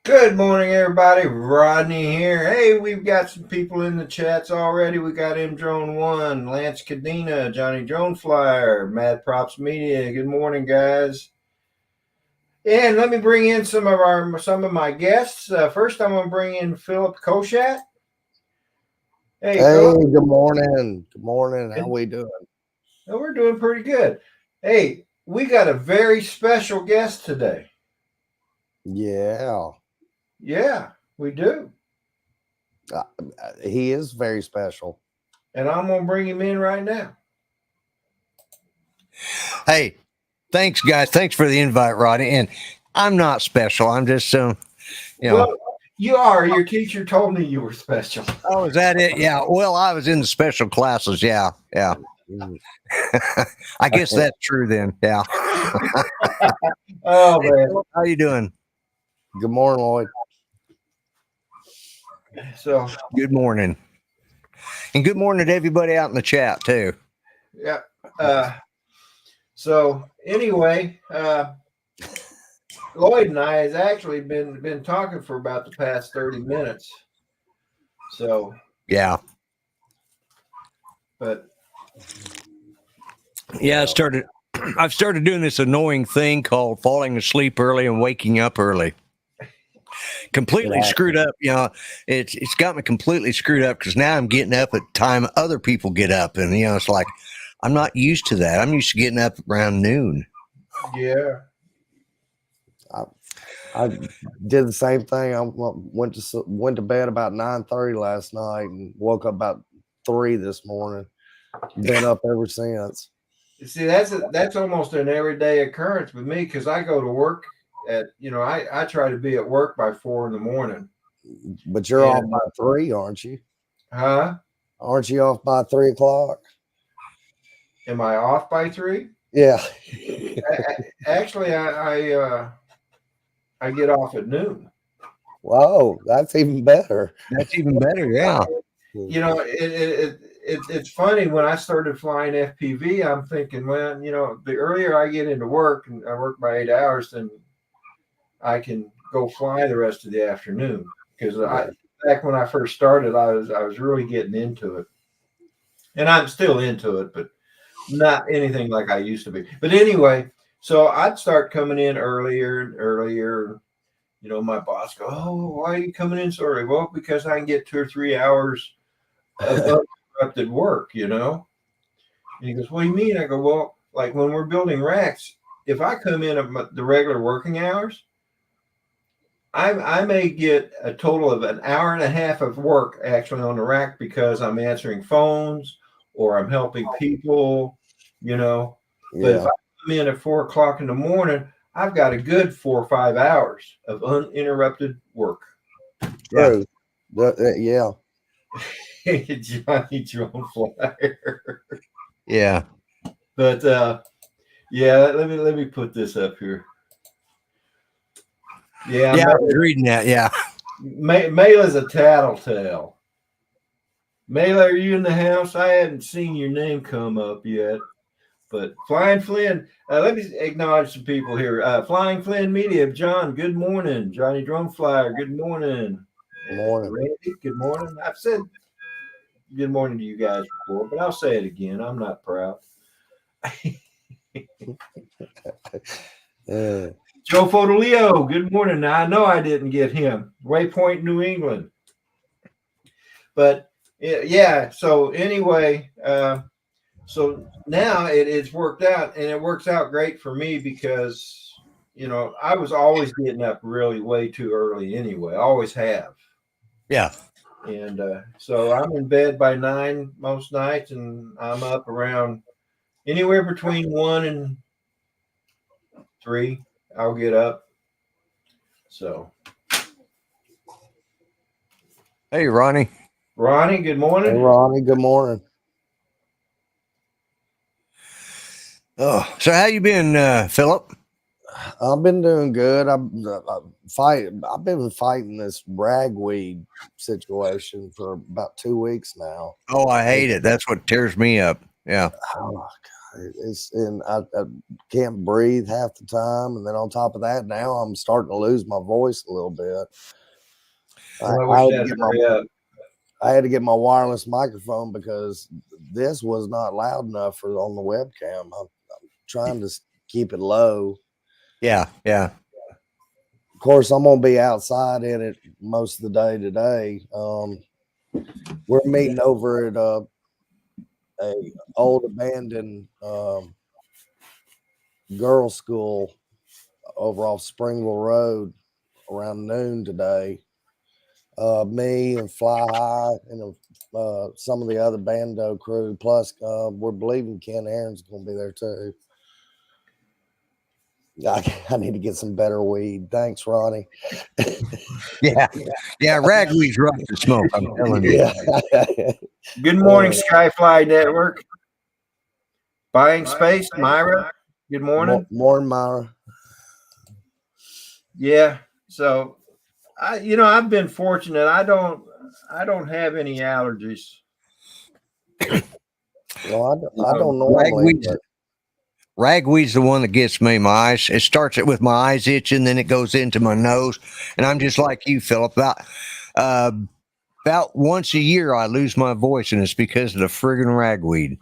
Good morning, everybody. Rodney here. Hey, we've got some people in the chats already. We got M Drone One, Lance Cadena, Johnny Drone Flyer, Mad Props Media. Good morning, guys. And let me bring in some of my guests. First, I'm going to bring in Philip Koshat. Hey, Hey, Philip. good morning. Good morning. How we doing? We're doing pretty good. Hey, we got a very special guest today. Yeah, Yeah, we do. uh, he is very special. And I'm going to bring him in right now. Hey, thanks, guys. Thanks for the invite, Rodney. And I'm not special. I'm just, Well, you are. Your teacher told me you were special. Oh, is that it? Yeah. Well, I was in the special classes. Yeah. Yeah. Mm. I guess that's true then. Yeah. Oh, Hey, man. Philip, how you doing? Good morning, Lloyd. So, Good morning. And good morning to everybody out in the chat, too. yeah. So anyway, Lloyd and I has actually been talking for about the past 30 minutes. So, Yeah. but Yeah. I've started doing this annoying thing called falling asleep early and waking up early. Completely Yeah. screwed up. It's got me completely screwed up because now I'm getting up at time other people get up, and it's like I'm not used to that. I'm used to getting up around noon. yeah, I did the same thing. I went to bed about 9:30 last night and woke up about 3 this morning. Been up ever since. see that's almost an everyday occurrence with me because I go to work at I try to be at work by 4 in the morning. But you're off And by 3, aren't you? huh? Aren't you off by 3 o'clock? Am I off by 3? Yeah. Actually, I get off at noon. Whoa, that's even better. That's even better. Yeah. It's funny when I started flying FPV. I'm thinking, well, the earlier I get into work and I work by 8 hours, then I can go fly the rest of the afternoon. Because back when I first started, I was really getting into it, and I'm still into it, but not anything like I used to be. But anyway, so I'd start coming in earlier and earlier. My boss go, "Oh, why are you coming in so early?" Well, because I can get 2 or 3 hours of uninterrupted work. And he goes, "What do you mean?" I go, "Well, like when we're building racks, if I come in at the regular working hours, I may get a total of an hour and a half of work actually on the rack because I'm answering phones or I'm helping people. But if Yeah. I come in at 4 o'clock in the morning, I've got a good 4 or 5 hours of uninterrupted work." Yeah. True. Yeah. Johnny Drone Flyer. Yeah. But yeah, let me put this up here. Yeah, Yeah. I was reading that. Yeah. Mayla's a tattletale. Mayla, are you in the house? I hadn't seen your name come up yet. But Flying Flynn, let me acknowledge some people here. Flying Flynn Media, John, good morning. Johnny Drone Flyer, good morning. Good morning. Randy, good morning. I've said good morning to you guys before, but I'll say it again. I'm not proud. Yeah. Joe Fodolio, good morning. Now, I know I didn't get him. Waypoint, New England. But yeah, so anyway, so now it's worked out, and it works out great for me because I was always getting up really way too early anyway. I always have. Yeah. And so I'm in bed by 9 most nights, and I'm up around anywhere between 1 and 3. I'll get up. So, Hey, Ronnie. Ronnie, good Hey, morning. Ronnie. Good morning. Oh, so how you been, Philip? I've been doing good. I've been fighting this ragweed situation for about 2 weeks now. Oh, I hate it. That's what tears me up. Yeah. Oh, I can't breathe half the time, and then on top of that, now I'm starting to lose my voice a little bit. I had to get my wireless microphone because this was not loud enough for on the webcam. I'm trying to keep it low. Yeah. Of course, I'm gonna be outside in it most of the day today. We're meeting over at a old abandoned girls' school over off Springville Road around noon today. Me and Fly High and some of the other bando crew. Plus, we're believing Ken Aaron's going to be there too. I need to get some better weed. Thanks, Ronnie. Yeah. Ragweed's rough to smoke. I'm telling you. Yeah. Good morning, Skyfly Network. Buying space, Myra. Good morning. Morning, Myra. Yeah. So, I've been fortunate. I don't have any allergies. Well, I don't normally. Ragweed's the one that gets me. My eyes. It starts with my eyes itching, then it goes into my nose, and I'm just like you, Philip. About once a year, I lose my voice, and it's because of the friggin' ragweed.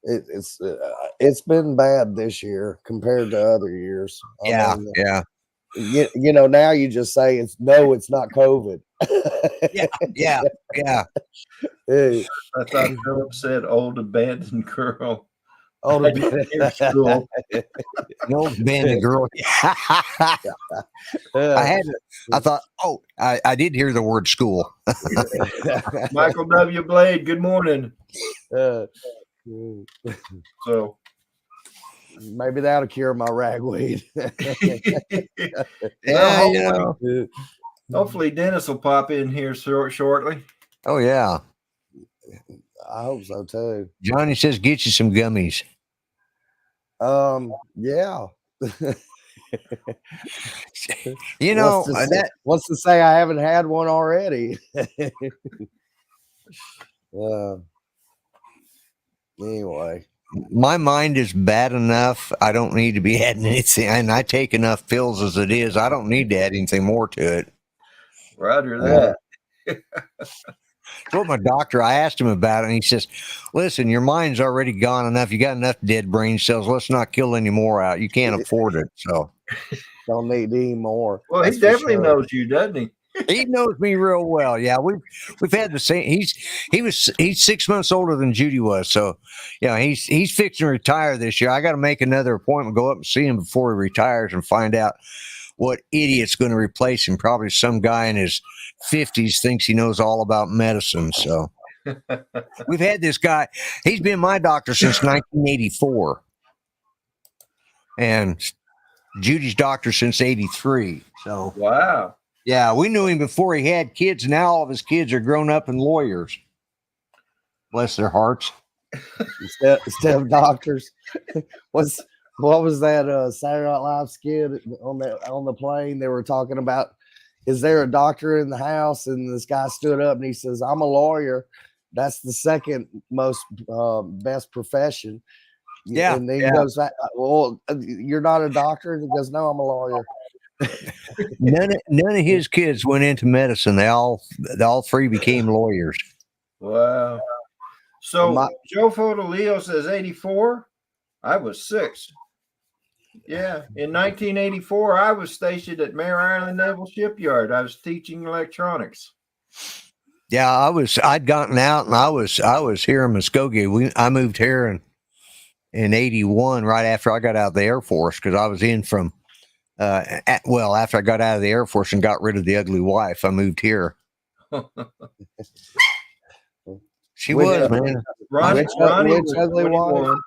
It's been bad this year compared to other years. Yeah. Now you just say it's not COVID. Yeah. I thought Philip said old abandoned girl. Old abandoned school. Old abandoned girl. I thought, I did hear the word school. Michael W. Blade, good morning. So maybe that'll cure my ragweed. Hopefully Dennis will pop in here shortly. Oh yeah, I hope so too. Johnny says get you some gummies. Yeah. What's to say I haven't had one already. Anyway, my mind is bad enough. I don't need to be adding anything, and I take enough pills as it is. I don't need to add anything more to it. Roger that. What my doctor, I asked him about it, and he says, listen, your mind's already gone enough. You got enough dead brain cells. Let's not kill any more out. You can't afford it. So don't need any more. Well, he definitely knows you, doesn't he? He knows me real well. Yeah, we've had the same. He's 6 months older than Judy was, so yeah, he's fixing to retire this year. I got to make another appointment, go up and see him before he retires, and find out what idiot's going to replace him. Probably some guy in his 50s thinks he knows all about medicine. So we've had this guy. He's been my doctor since 1984, and Judy's doctor since '83. So wow. Yeah, we knew him before he had kids. Now all of his kids are grown up and lawyers. Bless their hearts. Instead of doctors. What was that Saturday Night Live skit on the plane? They were talking about, is there a doctor in the house? And this guy stood up and he says, I'm a lawyer. That's the second most best profession. Yeah. And then he goes, well, you're not a doctor? And he goes, no, I'm a lawyer. None of his kids went into medicine. They all three became lawyers. Wow. So Joe Fodoleo says 84. I was 6. Yeah. In 1984, I was stationed at Mare Island Naval Shipyard. I was teaching electronics. Yeah, I'd gotten out and I was here in Muskogee. I moved here in 81, right after I got out of the Air Force, because I was in from after I got out of the Air Force and got rid of the ugly wife, I moved here. She was, man. Ronnie ugly wife.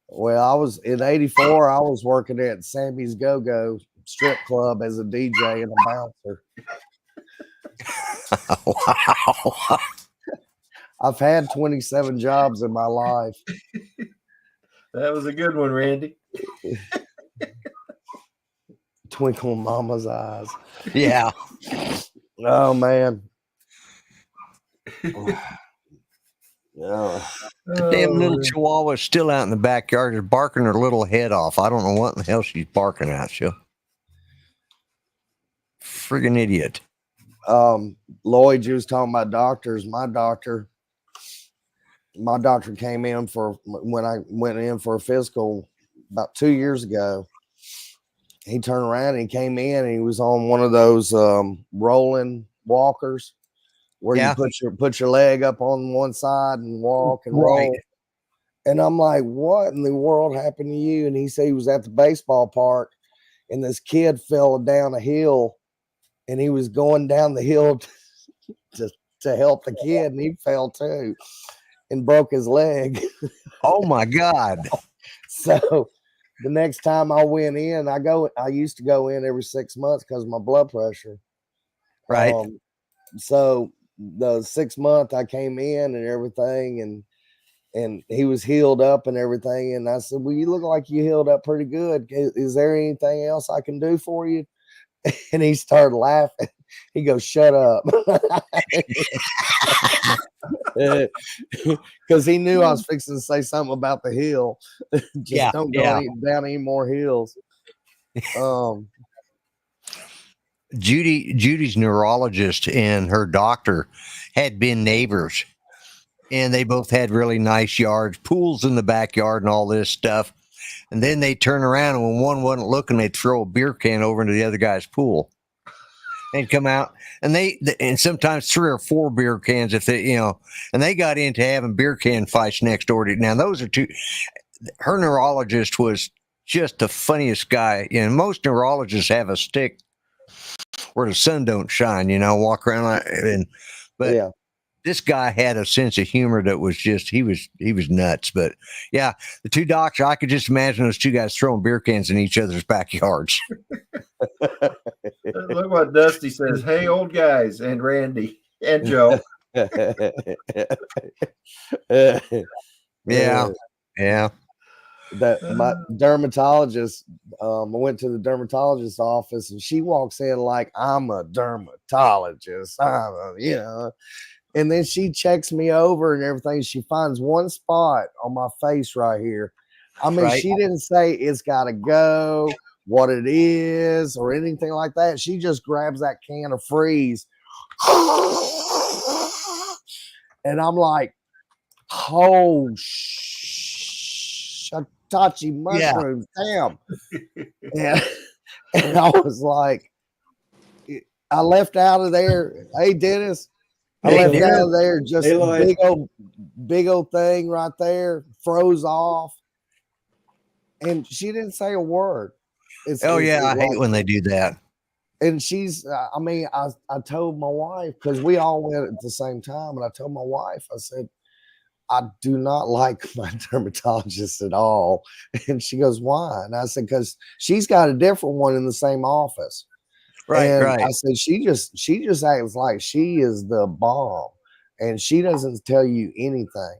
Well, I was in 84. I was working at Sammy's Go-Go strip club as a DJ and a bouncer. Wow. I've had 27 jobs in my life. That was a good one, Randy. Twinkle in mama's eyes. Yeah. Oh man. Oh, The damn little Oh, chihuahua is still out in the backyard, just barking her little head off. I don't know what in the hell she's barking at. She'll friggin' idiot. Lloyd, you was talking about doctors. My doctor came in for when I went in for a physical about 2 years ago. He turned around and he came in and he was on one of those rolling walkers where Yeah. you put your leg up on one side and walk and Right. roll. And I'm like, what in the world happened to you? And he said he was at the baseball park and this kid fell down a hill and he was going down the hill to help the kid and he fell too and broke his leg. Oh my God. So the next time I went in, I used to go in every 6 months because of my blood pressure. Right. So the 6 month I came in and everything and he was healed up and everything. And I said, well, you look like you healed up pretty good. Is there anything else I can do for you? And he started laughing. He goes, shut up. Because he knew I was fixing to say something about the hill. Just don't go down any more hills. Judy's neurologist and her doctor had been neighbors, and they both had really nice yards, pools in the backyard, and all this stuff. And then they turn around, and when one wasn't looking, they'd throw a beer can over into the other guy's pool. They'd come out, and and sometimes 3 or 4 beer cans if they, and they got into having beer can fights next door to. Now those are two. Her neurologist was just the funniest guy. Most neurologists have a stick where the sun don't shine, walk around but this guy had a sense of humor that was just, he was nuts. But yeah, the two doctors, I could just imagine those two guys throwing beer cans in each other's backyards. look what Dusty says. Hey, old guys, and Randy and Joe. Yeah. That my dermatologist, I went to the dermatologist's office and she walks in like I'm a dermatologist. And then she checks me over and everything. She finds one spot on my face right here. I mean, she didn't say it's got to go, what it is, or anything like that. She just grabs that can of freeze. And I'm like, oh, shiitake mushrooms, damn. And I was like, I left out of there. Hey, Dennis. I left out of there, just big old thing right there, froze off. And she didn't say a word. I hate when they do that. And she's, I told my wife, because we all went at the same time, and I told my wife, I said, I do not like my dermatologist at all. And she goes, why? And I said, because she's got a different one in the same office. Right. I said, she just acts like she is the bomb, and she doesn't tell you anything.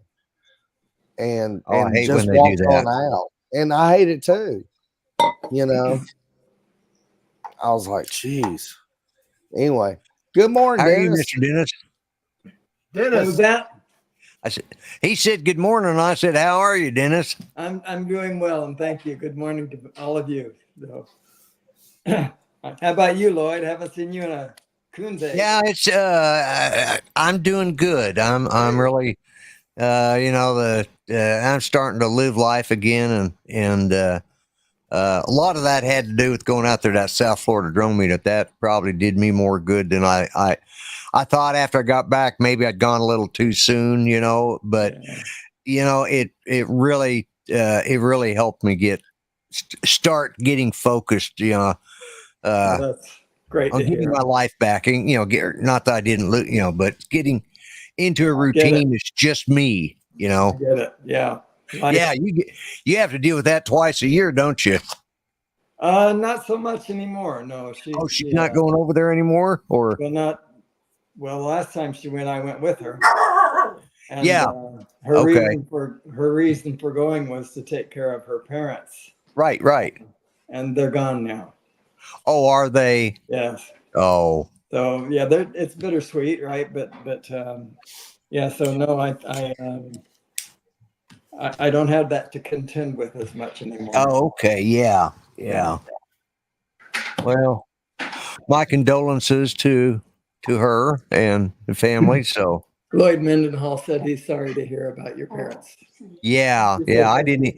And I hate just when they walks do that. on out. And I hate it too. I was like, geez. Anyway, good morning, How Dennis. are you, Mr. Dennis? What was that? He said, good morning. And I said, how are you, Dennis? I'm doing well, and thank you. Good morning to all of you. So, how about you, Lloyd? Haven't seen you in a coon's age. Yeah, it's I'm doing good. I'm really I'm starting to live life again, and a lot of that had to do with going out there to that South Florida drone meet. That probably did me more good than I thought. After I got back, maybe I'd gone a little too soon, but it really helped me start getting focused, That's great on to getting hear. my life back, and not that I didn't lose, but getting into a routine that's just me, I get it. Yeah. Yeah, you have to deal with that twice a year, don't you? Not so much anymore. No, She's not going over there anymore, or well, last time she went, I went with her. And her reason for going was to take care of her parents. Right. And they're gone now. Oh, are they? Yes. Oh. So yeah, it's bittersweet, right? But Yeah, so no, I don't have that to contend with as much anymore. Oh, okay. Yeah. Well, my condolences to her and the family. So Lloyd Mendenhall said he's sorry to hear about your parents. yeah. I didn't.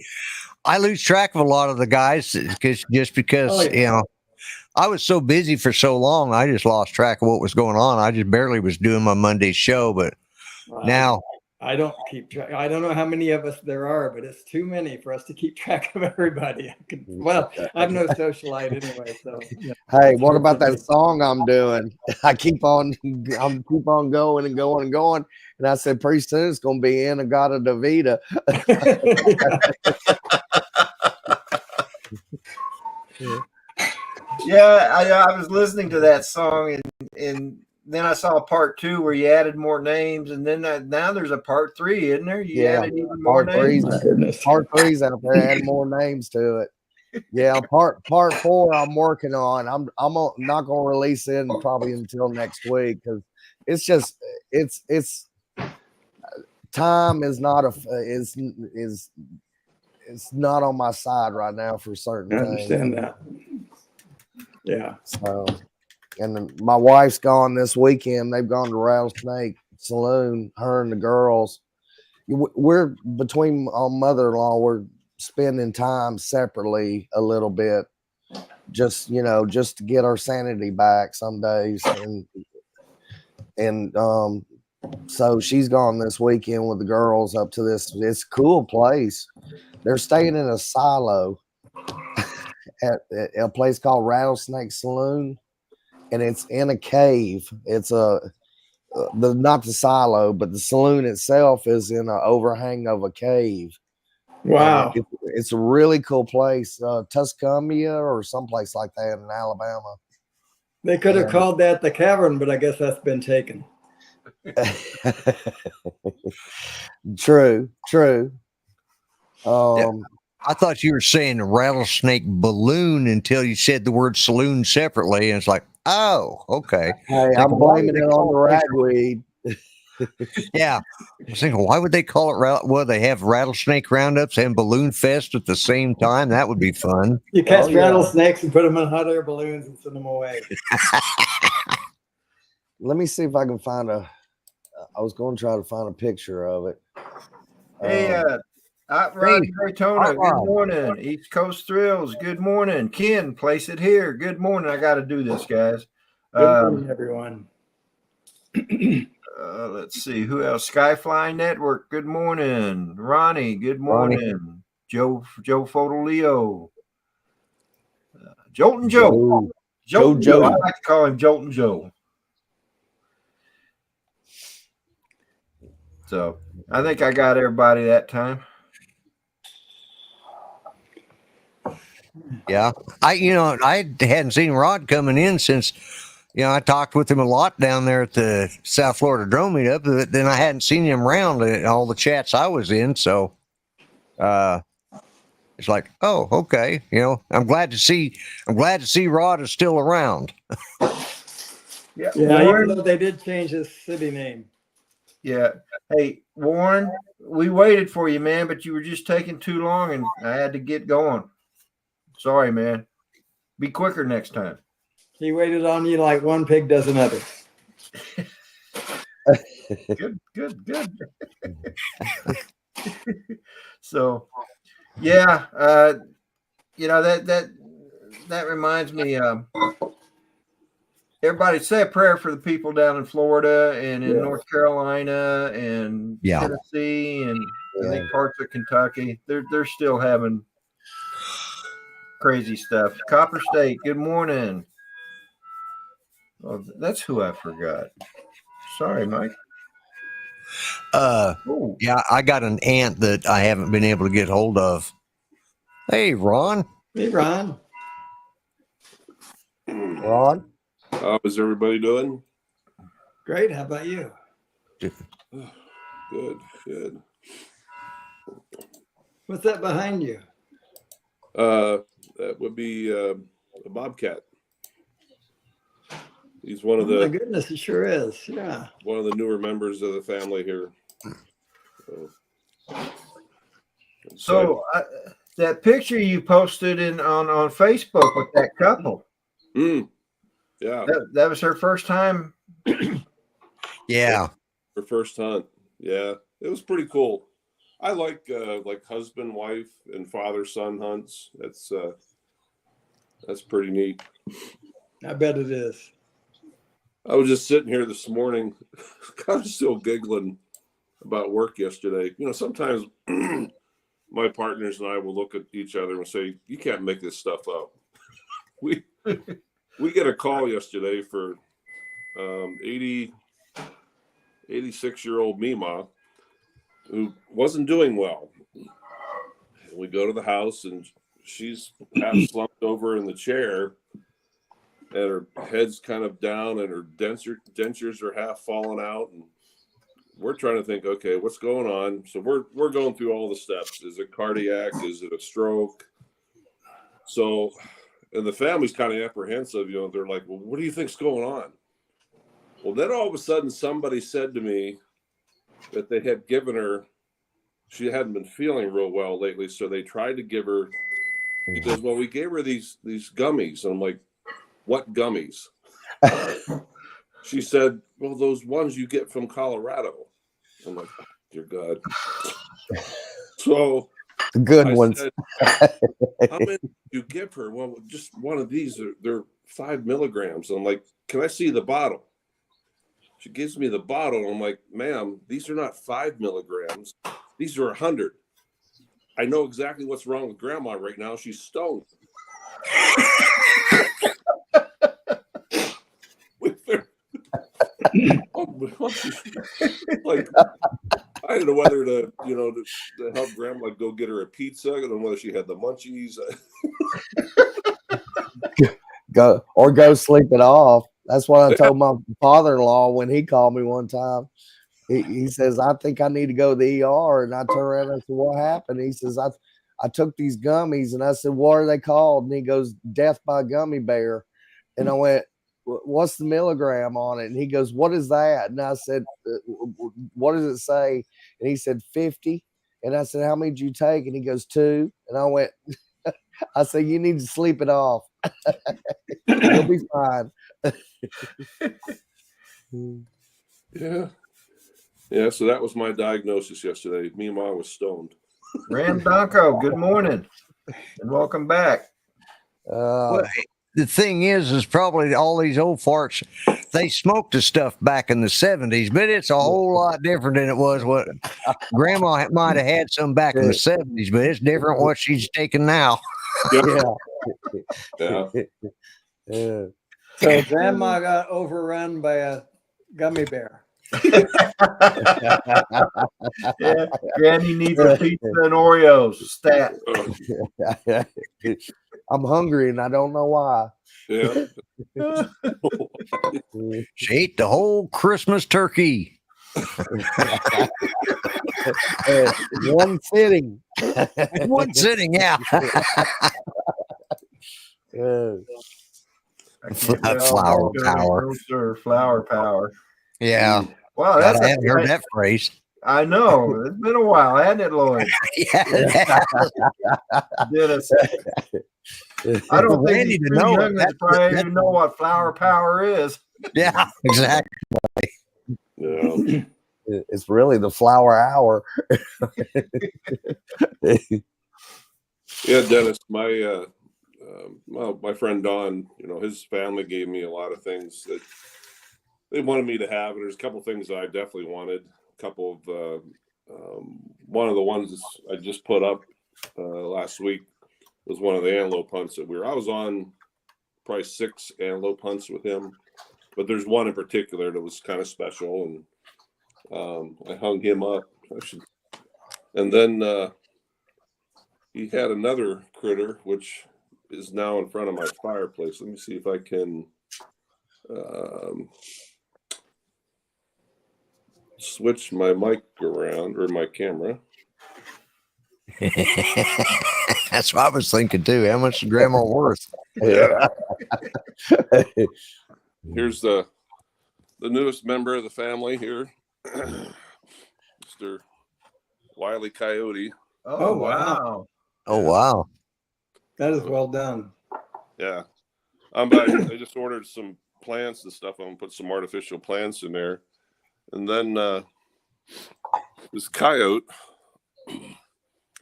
I lose track of a lot of the guys because you know, I was so busy for so long. I just lost track of what was going on. I just barely was doing my Monday show, but now I don't keep track. I don't know how many of us there are, but it's too many for us to keep track of everybody. I'm no socialite anyway. So hey, what about that song I'm doing? I'm keep on going and going and going. And I said, pretty soon it's going to be Inagata Davida. Yeah, I was listening to that song, and then I saw part 2 where you added more names, and then now there's a part 3, isn't there? You added even more names. Part 3's out there, add more names to it. Yeah, part 4 I'm working on. I'm not going to release it probably until next week because it's just it's time is not is it's not on my side right now for certain things. I understand that. Yeah. So, and my wife's gone this weekend. They've gone to Rattlesnake Saloon, her and the girls. We're between mother-in-law, we're spending time separately a little bit, just to get our sanity back some days. And so she's gone this weekend with the girls up to this. It's a cool place. They're staying in a silo at a place called Rattlesnake Saloon, and it's in a cave. It's not the silo, but the saloon itself is in an overhang of a cave. Wow. It's a really cool place. Tuscumbia or someplace like that in Alabama. They could have called that the cavern, but I guess that's been taken. True. I thought you were saying rattlesnake balloon until you said the word saloon separately, and it's like, oh, okay. Hey, I'm blaming it on the ragweed. Yeah, I was thinking, why would they call it? Well, they have rattlesnake roundups and balloon fest at the same time. That would be fun. You catch rattlesnakes and put them in hot air balloons and send them away. Let me see if I can find I was going to try to find a picture of it. Hey, Rodney Daytona, good morning. East Coast Thrills, good morning. Ken, place it here. Good morning. I got to do this, guys. Good morning, everyone. Let's see who else. Skyfly Network. Good morning, Ronnie. Good morning, Joe Fotoleo. Jolton Joe. Jolton Joe. I like to call him Jolton Joe. So I think I got everybody that time. Yeah, I hadn't seen Rod coming in since. I talked with him a lot down there at the South Florida Drone Meetup, but then I hadn't seen him around in all the chats I was in. So it's like, oh, okay. I'm glad to see Rod is still around. Yeah, even though they did change his city name. Yeah. Hey, Warren, we waited for you, man, but you were just taking too long and I had to get going. Sorry, man. Be quicker next time. He waited on you like one pig does another. Good. So, yeah, that reminds me. Everybody say a prayer for the people down in Florida and in North Carolina and Tennessee and I think parts of Kentucky. They're still having crazy stuff. Copper State, good morning. Oh, that's who I forgot. Sorry, Mike. Yeah, I got an aunt that I haven't been able to get hold of. Hey, Ron. Hey, Ron. Ron. How's everybody doing? Great. How about you? Good. What's that behind you? That would be a bobcat. He's one of Oh my the goodness, it sure is. Yeah. one of the newer members of the family here. So that picture you posted on Facebook with that couple, yeah, that was her first time. Yeah. her first hunt. Yeah, it was pretty cool. I like husband, wife, and father son hunts. That's pretty neat. I bet it is. I was just sitting here this morning, kind of still giggling about work yesterday. You know, sometimes my partners and I will look at each other and say, "You can't make this stuff up." We get a call yesterday for 86-year-old Mima who wasn't doing well. We go to the house and she's half slumped over in the chair, and her head's kind of down, and her dentures are half falling out, and we're trying to think, okay, what's going on? So we're going through all the steps. Is it cardiac? Is it a stroke? So, and the family's kind of apprehensive. You know, they're like, well, what do you think's going on? Well, then all of a sudden, somebody said to me that they had given her. She hadn't been feeling real well lately, so they tried to give her. He goes, well, we gave her these gummies. And I'm like, what gummies? She said, well, those ones you get from Colorado. I'm like, oh, dear God. So Good I ones. said, how many do you give her? Well, just one of these. They're 5 milligrams. I'm like, can I see the bottle? She gives me the bottle. I'm like, ma'am, these are not 5 milligrams. These are 100. I know exactly what's wrong with grandma right now. She's stoned. Like, I didn't know whether to help grandma go get her a pizza. I don't know whether she had the munchies. Go sleep it off. That's what I told my father-in-law when he called me one time. He says, I think I need to go to the ER. And I turned around and said, what happened? He says, I took these gummies. And I said, what are they called? And he goes, Death by Gummy Bear. And I went, what's the milligram on it? And he goes, what is that? And I said, what does it say? And he said, 50. And I said, how many did you take? And he goes, 2. And I went, I said, you need to sleep it off. You'll be fine. Yeah, so that was my diagnosis yesterday. Me and Ma was stoned. Ram Donko, good morning and welcome back. Well, the thing is probably all these old farts, they smoked the stuff back in the 70s, but it's a whole lot different than it was what grandma might have had some back in the 70s, but it's different what she's taking now. Yeah. So grandma got overrun by a gummy bear. Yeah, Granny needs a pizza and Oreos. Stat. I'm hungry and I don't know why. Yeah. She ate the whole Christmas turkey. One sitting. One sitting, yeah. Flower power. Flower power. Yeah. Wow, I haven't heard that phrase. I know. It's been a while, hasn't it, Lloyd? Yeah. Dennis. I don't think Randy he's to too know young it. to probably even know what flower power is. Yeah, exactly. Yeah. It's really the flower hour. Yeah, Dennis, my friend Don, his family gave me a lot of things that they wanted me to have, and there's a couple of things that I definitely wanted. A couple of one of the ones I just put up last week was one of the antelope hunts that I was on probably 6 antelope hunts with him, but there's one in particular that was kind of special, and I hung him up. And then he had another critter, which is now in front of my fireplace. Let me see if I can switch my mic around, or my camera. That's what I was thinking too. How much is grandma worth? Yeah. Here's the newest member of the family here, Mr. Wile E. Coyote. Oh, wow. Oh wow. That is well done. Yeah. I just ordered some plants and stuff. I'm gonna put some artificial plants in there. And then this coyote,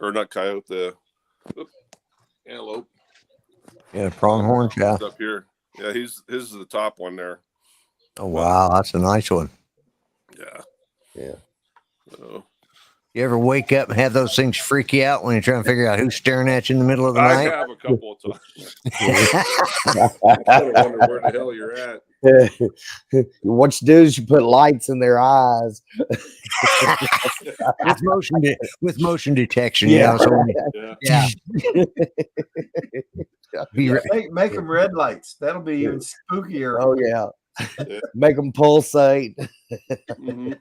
or not coyote, the antelope. Yeah, pronghorn. Yeah. Up here. Yeah, his is the top one there. Oh wow, that's a nice one. Yeah. Yeah. So, You ever wake up and have those things freak you out when you're trying to figure out who's staring at you in the middle of the I night? have a couple of times. I kind of wonder where the hell you're at. What you do is you put lights in their eyes. with motion detection. Yeah. Yeah. Make them red lights. That'll be even spookier. Oh yeah. Yeah. Make them pulsate. Mhm.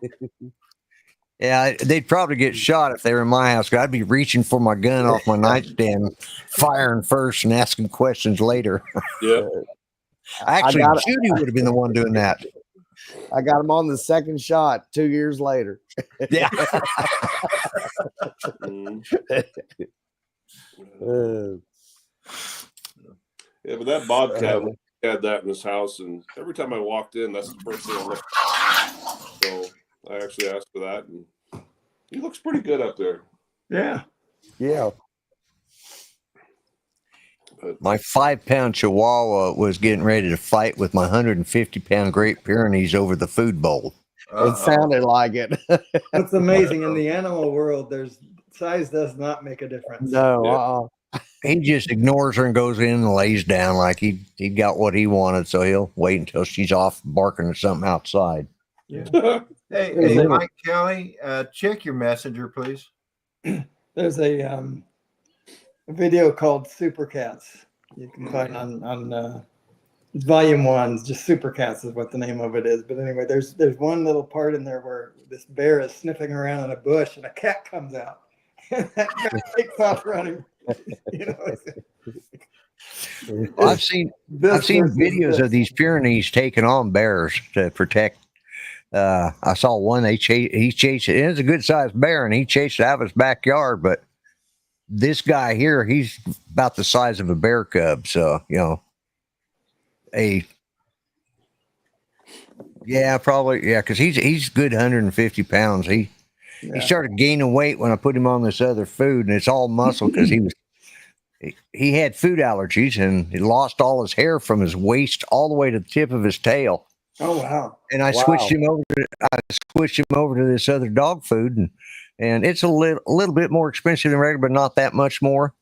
Yeah, they'd probably get shot if they were in my house. 'Cause I'd be reaching for my gun off my nightstand, firing first and asking questions later. Yeah. Actually, Judy would have been the one doing that. I got him on the second shot 2 years later. Yeah. Mhm. Uh, Yeah, but that bobcat had that in his house, and every time I walked in, that's the first thing I looked at. So I actually asked for that, and he looks pretty good up there. Yeah. yeah. But My 5-pound Chihuahua was getting ready to fight with my 150-pound Great Pyrenees over the food bowl. It sounded like it. That's amazing. In the animal world, size does not make a difference. No. Yeah. He just ignores her and goes in and lays down like he got what he wanted. So he'll wait until she's off barking at something outside. Hey, Mike Kelly, check your messenger, please. There's a video called Super Cats. You can find on volume 1. Just Super Cats is what the name of it is. But anyway, there's one little part in there where this bear is sniffing around in a bush and a cat comes out. And that bear takes off running. You know, I've seen videos of these Pyrenees taking on bears to protect. I saw one he chased it. It was a good sized bear, and he chased it out of his backyard. But this guy here, he's about the size of a bear cub. So because he's good 150 pounds. He started gaining weight when I put him on this other food, and it's all muscle because he had food allergies and he lost all his hair from his waist all the way to the tip of his tail. Oh wow! And I switched him over to this other dog food, and it's a little bit more expensive than regular, but not that much more.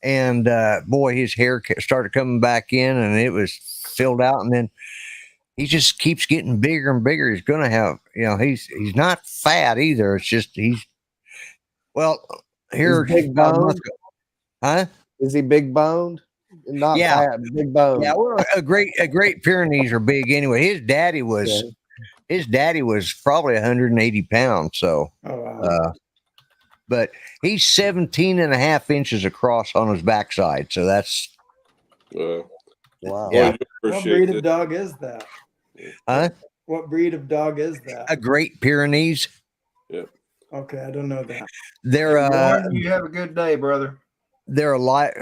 And boy, his hair started coming back in, and it was filled out, and then he just keeps getting bigger and bigger. He's gonna have, he's not fat either. It's just here big boned. Huh? Is he big boned? Not fat, big boned. Yeah, well, a great Pyrenees are big anyway. His daddy was probably 180 pounds. So, but he's 17 and a half inches across on his backside. So that's wow. Yeah. What breed of dog is that? Huh? What breed of dog is that? A Great Pyrenees. yeah. Okay, I don't know that. They're Warren, you have a good day, brother. they're a lot.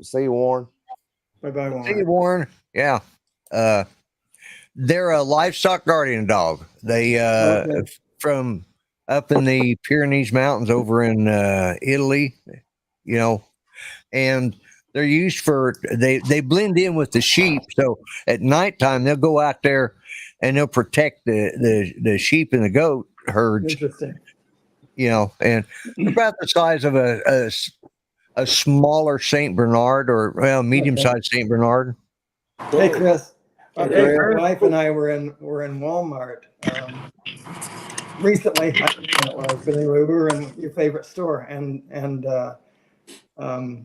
See you, Warren. Bye-bye, Warren. See you, Warren. Yeah. They're a livestock guardian dog. They from up in the Pyrenees Mountains over in Italy, and they're used for they blend in with the sheep. So at nighttime they'll go out there and they'll protect the sheep and the goat herds. Interesting. And they're about the size of a smaller Saint Bernard or medium-sized Saint Bernard. Hey, Chris. Hey, My wife and I were in Walmart recently. I don't know when it was, but anyway, we were in your favorite store, and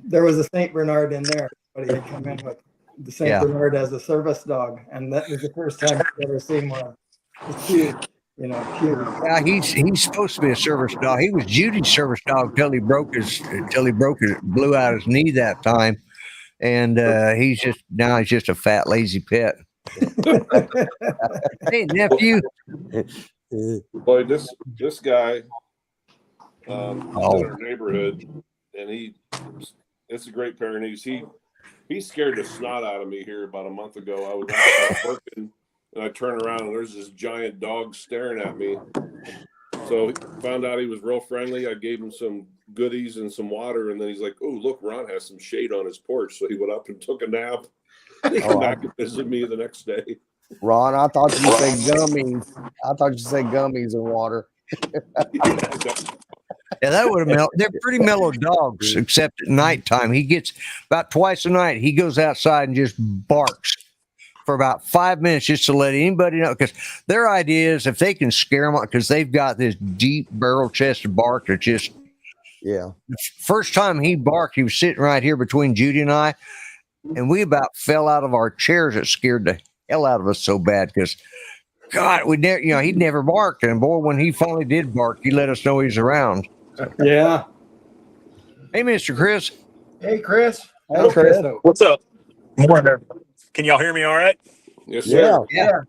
there was a Saint Bernard in there. Somebody had come in with the Saint Bernard as a service dog, and that was the first time I've ever seen one. It's huge. Huge. Yeah, he's supposed to be a service dog. He was Judy's service dog till he blew out his knee that time, and he's just a fat lazy pet. Hey, nephew. Boy, this guy, he's in our neighborhood, and it's a great pair of knees. He scared the snot out of me here about a month ago. I was outside working, and I turn around and there's this giant dog staring at me. So found out he was real friendly. I gave him some goodies and some water, and then he's like, "Oh, look, Ron has some shade on his porch." So he went up and took a nap. He came back and visited me the next day. Ron, I thought you said gummies. I thought you said gummies and water. Yeah, that would have melted. They're pretty mellow dogs, except at nighttime. He gets about twice a night. He goes outside and just barks for about 5 minutes just to let anybody know. Because their idea is if they can scare them, because they've got this deep barrel chested bark that just. Yeah. First time he barked, he was sitting right here between Judy and I, and we about fell out of our chairs. It scared the hell out of us so bad because. God, we never, he'd never barked, and boy, when he finally did bark, he let us know he's around. Yeah. Hey, Mr. Chris. Hey, Chris. Hey, Chris. What's up? Morning. Everybody. Can y'all hear me all right? Yes, sir. Yeah.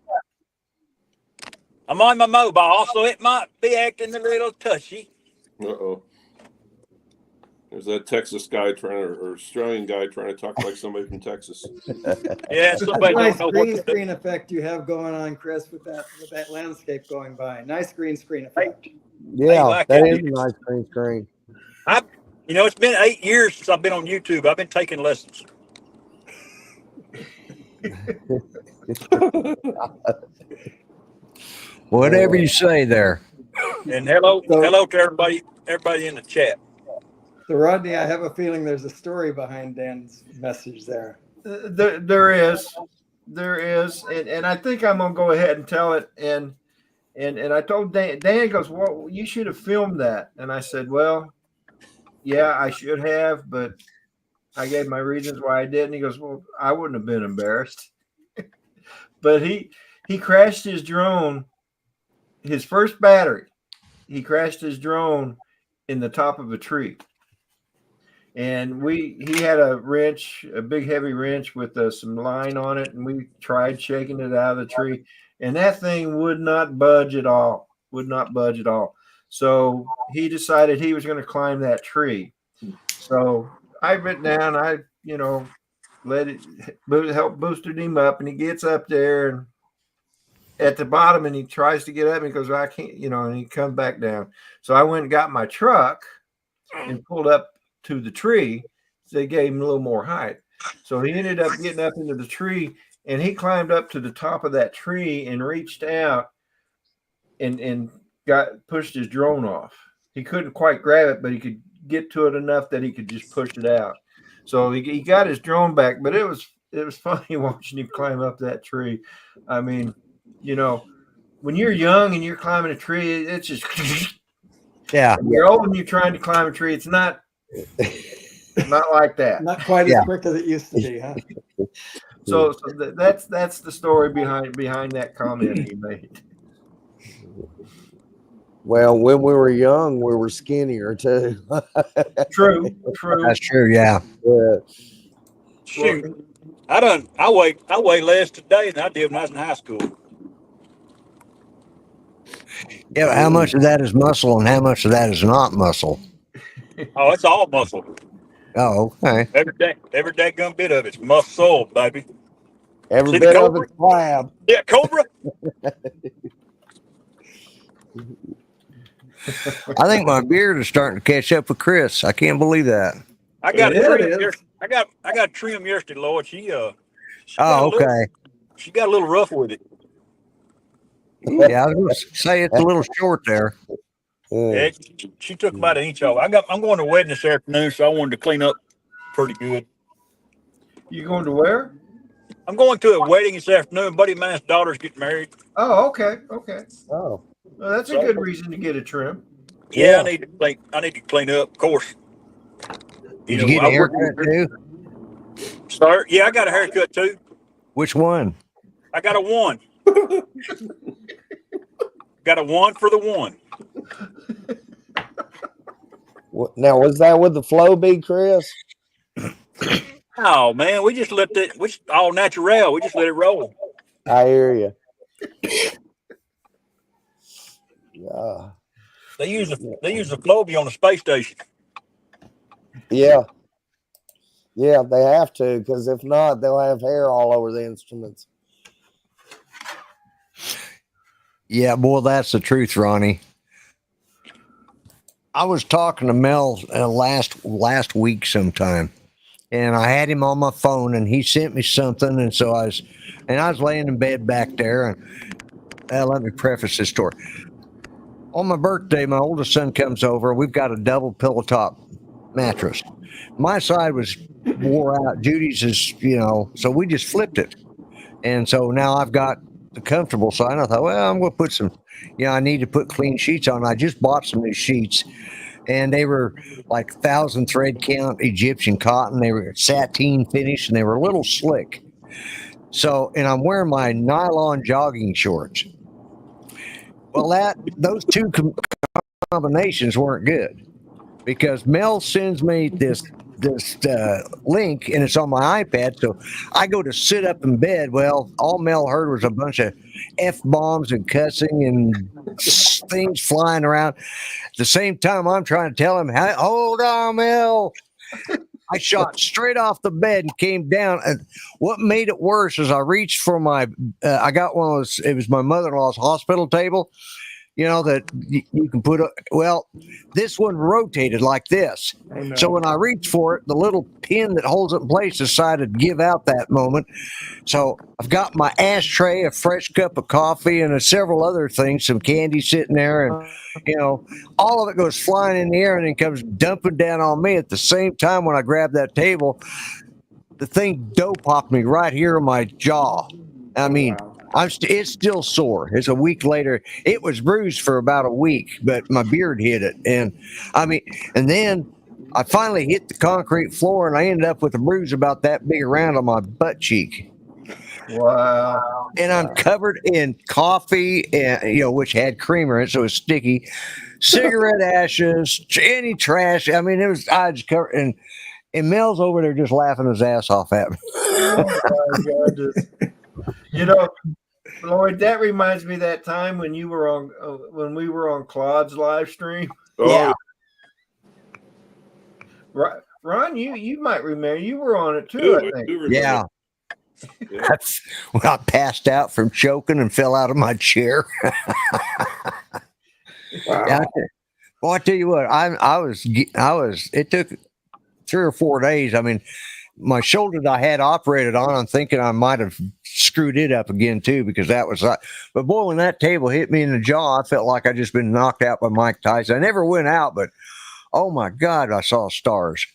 I'm on my mobile, so it might be acting a little touchy. Uh-oh. There's that Texas guy or Australian guy trying to talk like somebody from Texas. Yeah, somebody Nice don't know what green to do. screen effect you have going on, Chris, with that landscape going by. Nice green screen effect. Yeah, like that it. is a nice green screen. It's been 8 years since I've been on YouTube. I've been taking lessons. Whatever you say there. And hello to everybody in the chat. So, Rodney, I have a feeling there's a story behind Dan's message there. There is, and I think I'm gonna go ahead and tell it. And I told Dan. Dan goes, "Well, you should have filmed that." And I said, "Well, yeah, I should have, but I gave my reasons why I didn't." He goes, "Well, I wouldn't have been embarrassed." But he crashed his drone, his first battery. He crashed his drone in the top of a tree. And he had a wrench, a big heavy wrench with some line on it, and we tried shaking it out of the tree, and that thing would not budge at all. So he decided he was going to climb that tree. So I went down, let it help boosted him up, and he gets up there and at the bottom, and he tries to get up, and he goes, "I can't," and he comes back down. So I went and got my truck and pulled up to the tree. So they gave him a little more height. So he ended up getting up into the tree, and he climbed up to the top of that tree and reached out and pushed his drone off. He couldn't quite grab it, but he could get to it enough that he could just push it out. So he got his drone back, but it was funny watching him climb up that tree. I mean, when you're young and you're climbing a tree, it's just Yeah. when you're old and you're trying to climb a tree, it's not like that. Not quite as quick as it used to be, huh? So that's the story behind that comment he made. Well, when we were young, we were skinnier too. True. That's true. Yeah. Yeah. Shoot. I weigh less today than I did when I was in high school. Yeah. How much of that is muscle and how much of that is not muscle? Oh, it's all muscle. Oh, okay. Every daggum bit of it's muscle, baby. Every See bit the of cobra? it's flab. Yeah, Cobra. I think my beard is starting to catch up with Chris. I can't believe that. I got It a trim is. yesterday. I got a trim yesterday, Lord. She got Oh, a little- okay. She got a little rough with it. Yeah, I was going to say it's a little short there. Yeah, she took about an inch off. I'm going to a wedding this afternoon, so I wanted to clean up pretty good. You going to where? I'm going to a wedding this afternoon. Buddy of mine's daughter's getting married. Oh, okay. Oh, Well, that's a good reason to get a trim. Yeah, Yeah. I need to clean up, of course. Did you get a haircut too? Sir, yeah, I got a haircut too. Which one? I got a one. Got a one for the one. now was that with the flow bee, Chris? Oh man, we just all natural. We just let it roll. I hear you. Yeah. They use the Flowbee on the space station. Yeah. Yeah, they have to, because if not, they'll have hair all over the instruments. Yeah, boy, that's the truth, Ronnie. I was talking to Mel last week sometime, and I had him on my phone, and he sent me something, and so I was laying in bed back there, and let me preface this story. On my birthday, my oldest son comes over. We've got a double pillow top mattress. My side was wore out. Judy's is, so we just flipped it. And so now I've got the comfortable side. And I thought, well, I'm going to put some, I need to put clean sheets on. I just bought some new sheets, and they were like 1,000 thread count Egyptian cotton. They were sateen finish, and they were a little slick. So, and I'm wearing my nylon jogging shorts. Well, those two combinations weren't good, because Mel sends me this link, and it's on my iPad. So I go to sit up in bed. Well, all Mel heard was a bunch of F-bombs and cussing and things flying around. At the same time, I'm trying to tell him, hey, hold on, Mel. I shot straight off the bed and came down. And what made it worse is I reached for my, I got one of those, it was my mother-in-law's hospital table, that you can put, well, this one rotated like this. Oh, no. So when I reached for it, the little pin that holds it in place decided to give out that moment. So I've got my ashtray, a fresh cup of coffee, and several other things, some candy sitting there. And, all of it goes flying in the air and then comes dumping down on me. At the same time, when I grabbed that table, the thing dough popped me right here in my jaw. I mean, Wow. It's still sore. It's a week later. It was bruised for about a week, but my beard hit it. And and then I finally hit the concrete floor, and I ended up with a bruise about that big around on my butt cheek. Wow. And I'm covered in coffee, and which had creamer in it, so it was sticky. Cigarette ashes, any trash. I just covered, and Mel's over there just laughing his ass off at me. Oh my God. Lloyd, that reminds me of that time when you were on, when we were on Claude's live stream. Oh, yeah. Ron, you might remember, you were on it too, I think. Yeah. That's when I passed out from choking and fell out of my chair. Wow. Well, I tell you what, I was. It took 3 or 4 days. My shoulder that I had operated on, I'm thinking I might have screwed it up again too, because that was like. But boy, when that table hit me in the jaw, I felt like I just been knocked out by Mike Tyson. I never went out, but oh my God, I saw stars.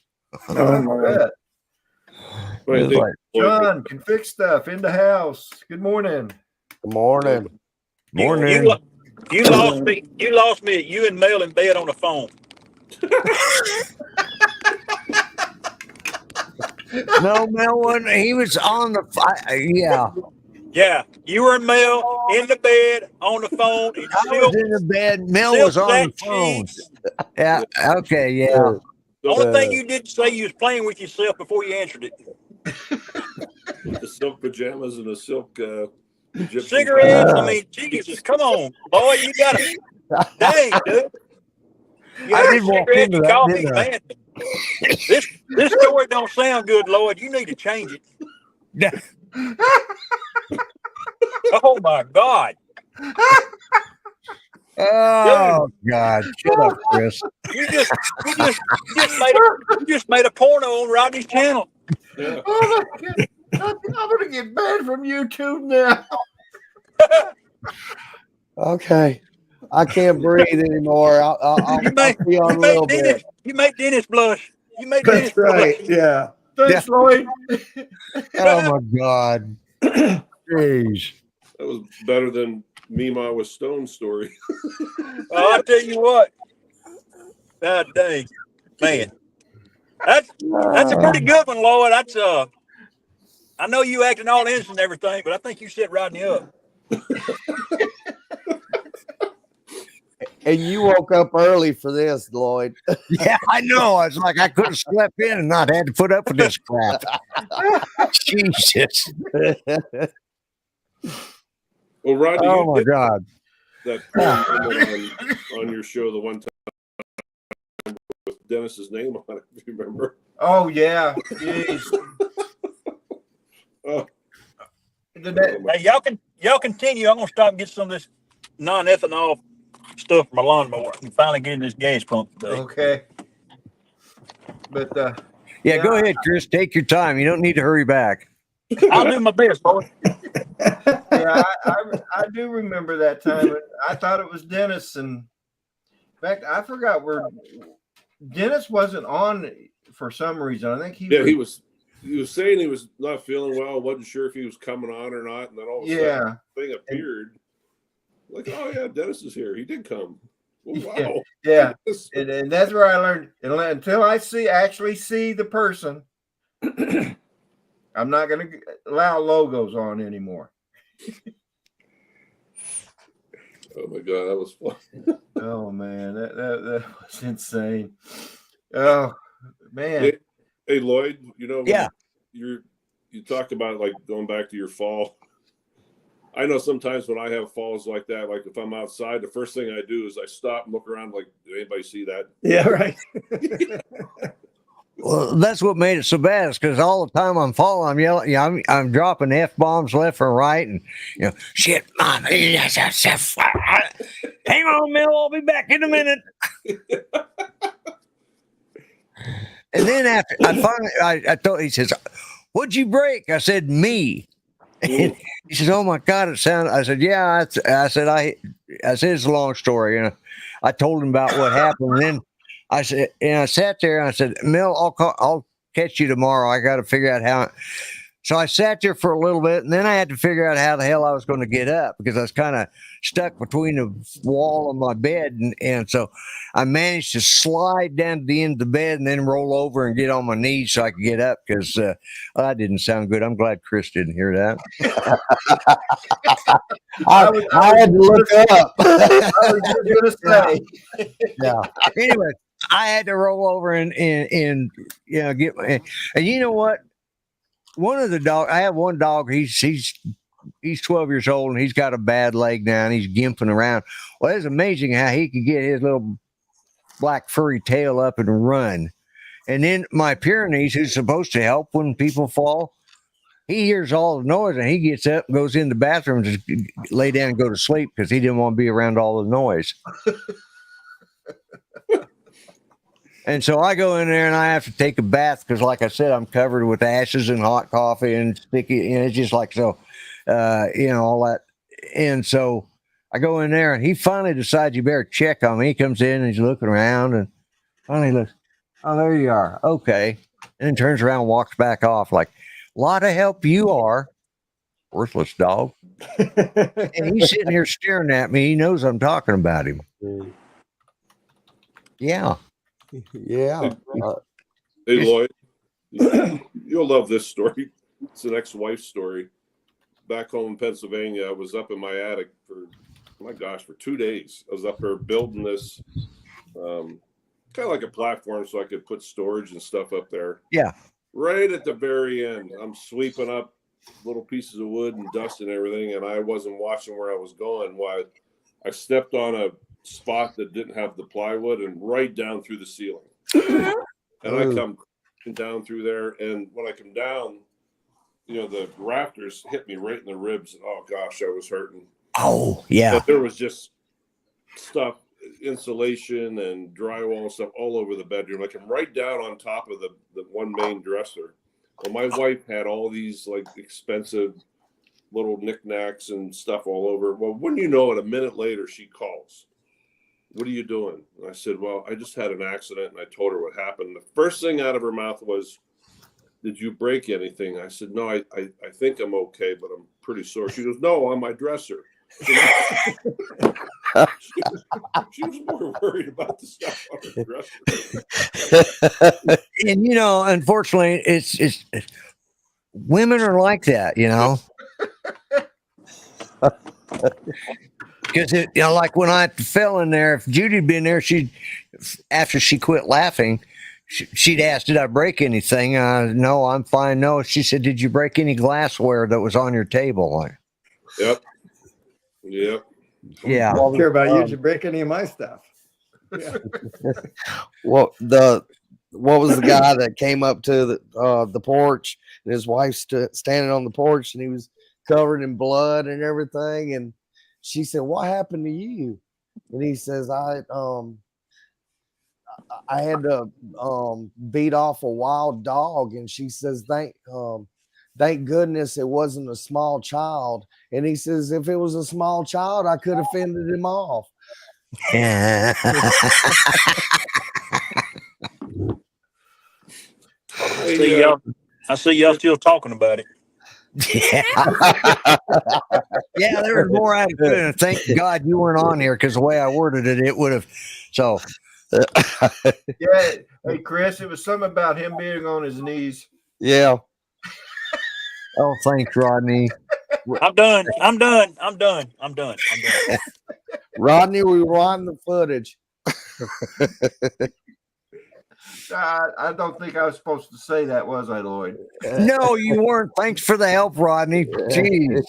Oh, my. John can fix stuff in the house. Good morning. Good morning. Morning. You lost me. You lost me at you and Mel in bed on the phone. No, Mel wasn't. He was on the. Yeah. Yeah, you were and Mel in the bed on the phone. I was in the bed. Mel was on the phone. Yeah. Okay. Yeah. The only thing you didn't say, you was playing with yourself before you answered it. The silk pajamas and the silk Egyptian Cigarettes. Jesus, come on, boy, you got it. Dang, dude. You I had did walk cigarettes into and that, coffee, didn't I? man. This story don't sound good, Lloyd. You need to change it. Oh my God. Oh God! Shut up, Chris. You just made a porno on Rodney's channel. Yeah. Oh my God. I'm going to get banned from YouTube now. Okay. I can't breathe anymore. I'll be on a little bit. You make Dennis blush. You make That's Dennis right. blush. Yeah. Thanks, Lloyd. Oh my God! Jeez. That was better than Mima with Stone story. I'll tell you what. God dang, man. That's a pretty good one, Lloyd. That's I know you acting all innocent and everything, but I think you set Rodney up. And you woke up early for this, Lloyd. Yeah, I know. I was like, I could have slept in and not had to put up with this crap. Jesus. Well, Rodney, Oh you my did God. that poor moment on your show the one time with Dennis's name on it, if you remember. Oh yeah, jeez. Oh, Hey, y'all continue. I'm gonna stop and get some of this non-ethanol stuff for my lawnmower. I'm finally getting this gas pump today. Okay, but Yeah, go ahead, Chris. Take your time. You don't need to hurry back. I'll do my best, boy. yeah, I do remember that time. I thought it was Dennis, and in fact, I forgot where Dennis wasn't on for some reason. I think he was saying he was not feeling well, wasn't sure if he was coming on or not, and then all of a sudden the thing appeared. Like, oh yeah, Dennis is here. He did come. Oh, wow. Yeah. And that's where I learned. Until I actually see the person, I'm not going to allow logos on anymore. Oh my God, that was fun. Oh man, that was insane. Oh man. Hey Lloyd, you know, Yeah. you talk about like going back to your fall. I know sometimes when I have falls like that, like if I'm outside, the first thing I do is I stop and look around like, did anybody see that? Yeah, right. Well, that's what made it so bad. Is because all the time I'm falling, I'm yelling, I'm dropping f-bombs left and right, and shit, mom, hang on, Mill, I'll be back in a minute. And then after I told, he says, "What'd you break?" I said, "Me." And he says, "Oh my God, it sounded." I said, "Yeah." I said, "It's a long story." And I told him about what happened. And then I said, and I sat there and I said, "Mill, I'll catch you tomorrow. I got to figure out how." So I sat there for a little bit, and then I had to figure out how the hell I was going to get up because I was kind of stuck between the wall and my bed, and so I managed to slide down to the end of the bed and then roll over and get on my knees so I could get up because that didn't sound good. I'm glad Chris didn't hear that. I had to look up. I was just going to say. Yeah. Anyway, I had to roll over and get my, and you know what? One of the dogs, I have one dog. He's 12 years old and he's got a bad leg now and he's gimping around. Well, it's amazing how he could get his little black furry tail up and run. And then my Pyrenees, who's supposed to help when people fall, he hears all the noise and he gets up and goes in the bathroom to lay down and go to sleep because he didn't want to be around all the noise. And so I go in there and I have to take a bath because, like I said, I'm covered with ashes and hot coffee and sticky. And it's just like so, all that. And so I go in there and he finally decides you better check on me. He comes in and he's looking around and finally looks, oh, there you are. Okay. And then turns around and walks back off like, a lot of help you are, worthless dog. And he's sitting here staring at me. He knows I'm talking about him. Yeah. Yeah. Hey, Lloyd, you'll love this story. It's an ex-wife story. Back home in Pennsylvania, I was up in my attic for 2 days. I was up there building this kind of like a platform so I could put storage and stuff up there. Yeah. Right at the very end, I'm sweeping up little pieces of wood and dust and everything, and I wasn't watching where I was going. Why, I stepped on a spot that didn't have the plywood and right down through the ceiling. And I come down through there, and when I come down, the rafters hit me right in the ribs. And oh gosh, I was hurting. Oh yeah. But there was just stuff, insulation and drywall and stuff all over the bedroom. I come right down on top of the one main dresser. Well, my wife had all these like expensive little knickknacks and stuff all over. Well, wouldn't you know it, a minute later she calls. What are you doing? And I said, well, I just had an accident. And I told her what happened. The first thing out of her mouth was, did you break anything? I said, no, I think I'm okay, but I'm pretty sore. She goes, no, on my dresser. She was more worried about the stuff on her dresser. And unfortunately, it's women are like that, Because like when I fell in there, if Judy'd been there, after she quit laughing, she'd asked, did I break anything? No, I'm fine. No, she said, did you break any glassware that was on your table? Yep. Yep. Yeah. I don't care about you. You break any of my stuff. Yeah. What was the guy that came up to the porch and his wife standing on the porch and he was covered in blood and everything, and she said, "What happened to you?" And he says, I had to beat off a wild dog." And she says, thank goodness it wasn't a small child. And he says, if it was a small child, I could have fended him off. Yeah. I see y'all still talking about it. Yeah. Yeah, there was more I could. And thank God you weren't on here because the way I worded it, it would have. So, Yeah. Hey, Chris, it was something about him being on his knees. Yeah. oh, thanks, Rodney. I'm done. Rodney, we rewind the footage. I don't think I was supposed to say that, was I, Lloyd? No, you weren't. Thanks for the help, Rodney. Jeez.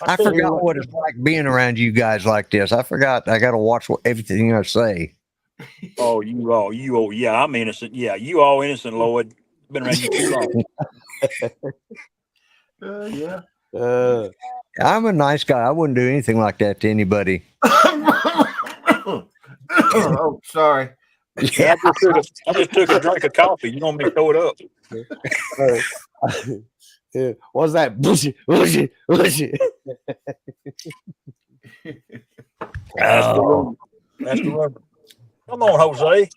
I forgot what it's like being around you guys like this. I forgot. I got to watch everything I say. Oh, yeah, I'm innocent. Yeah, you all innocent, Lloyd. Been around you too long. Yeah. I'm a nice guy. I wouldn't do anything like that to anybody. Oh, sorry. Yeah, I just took a drink of coffee. You want me to throw it up? What's that? Bushy. That's the rubber. That's the rubber. Come on, Jose.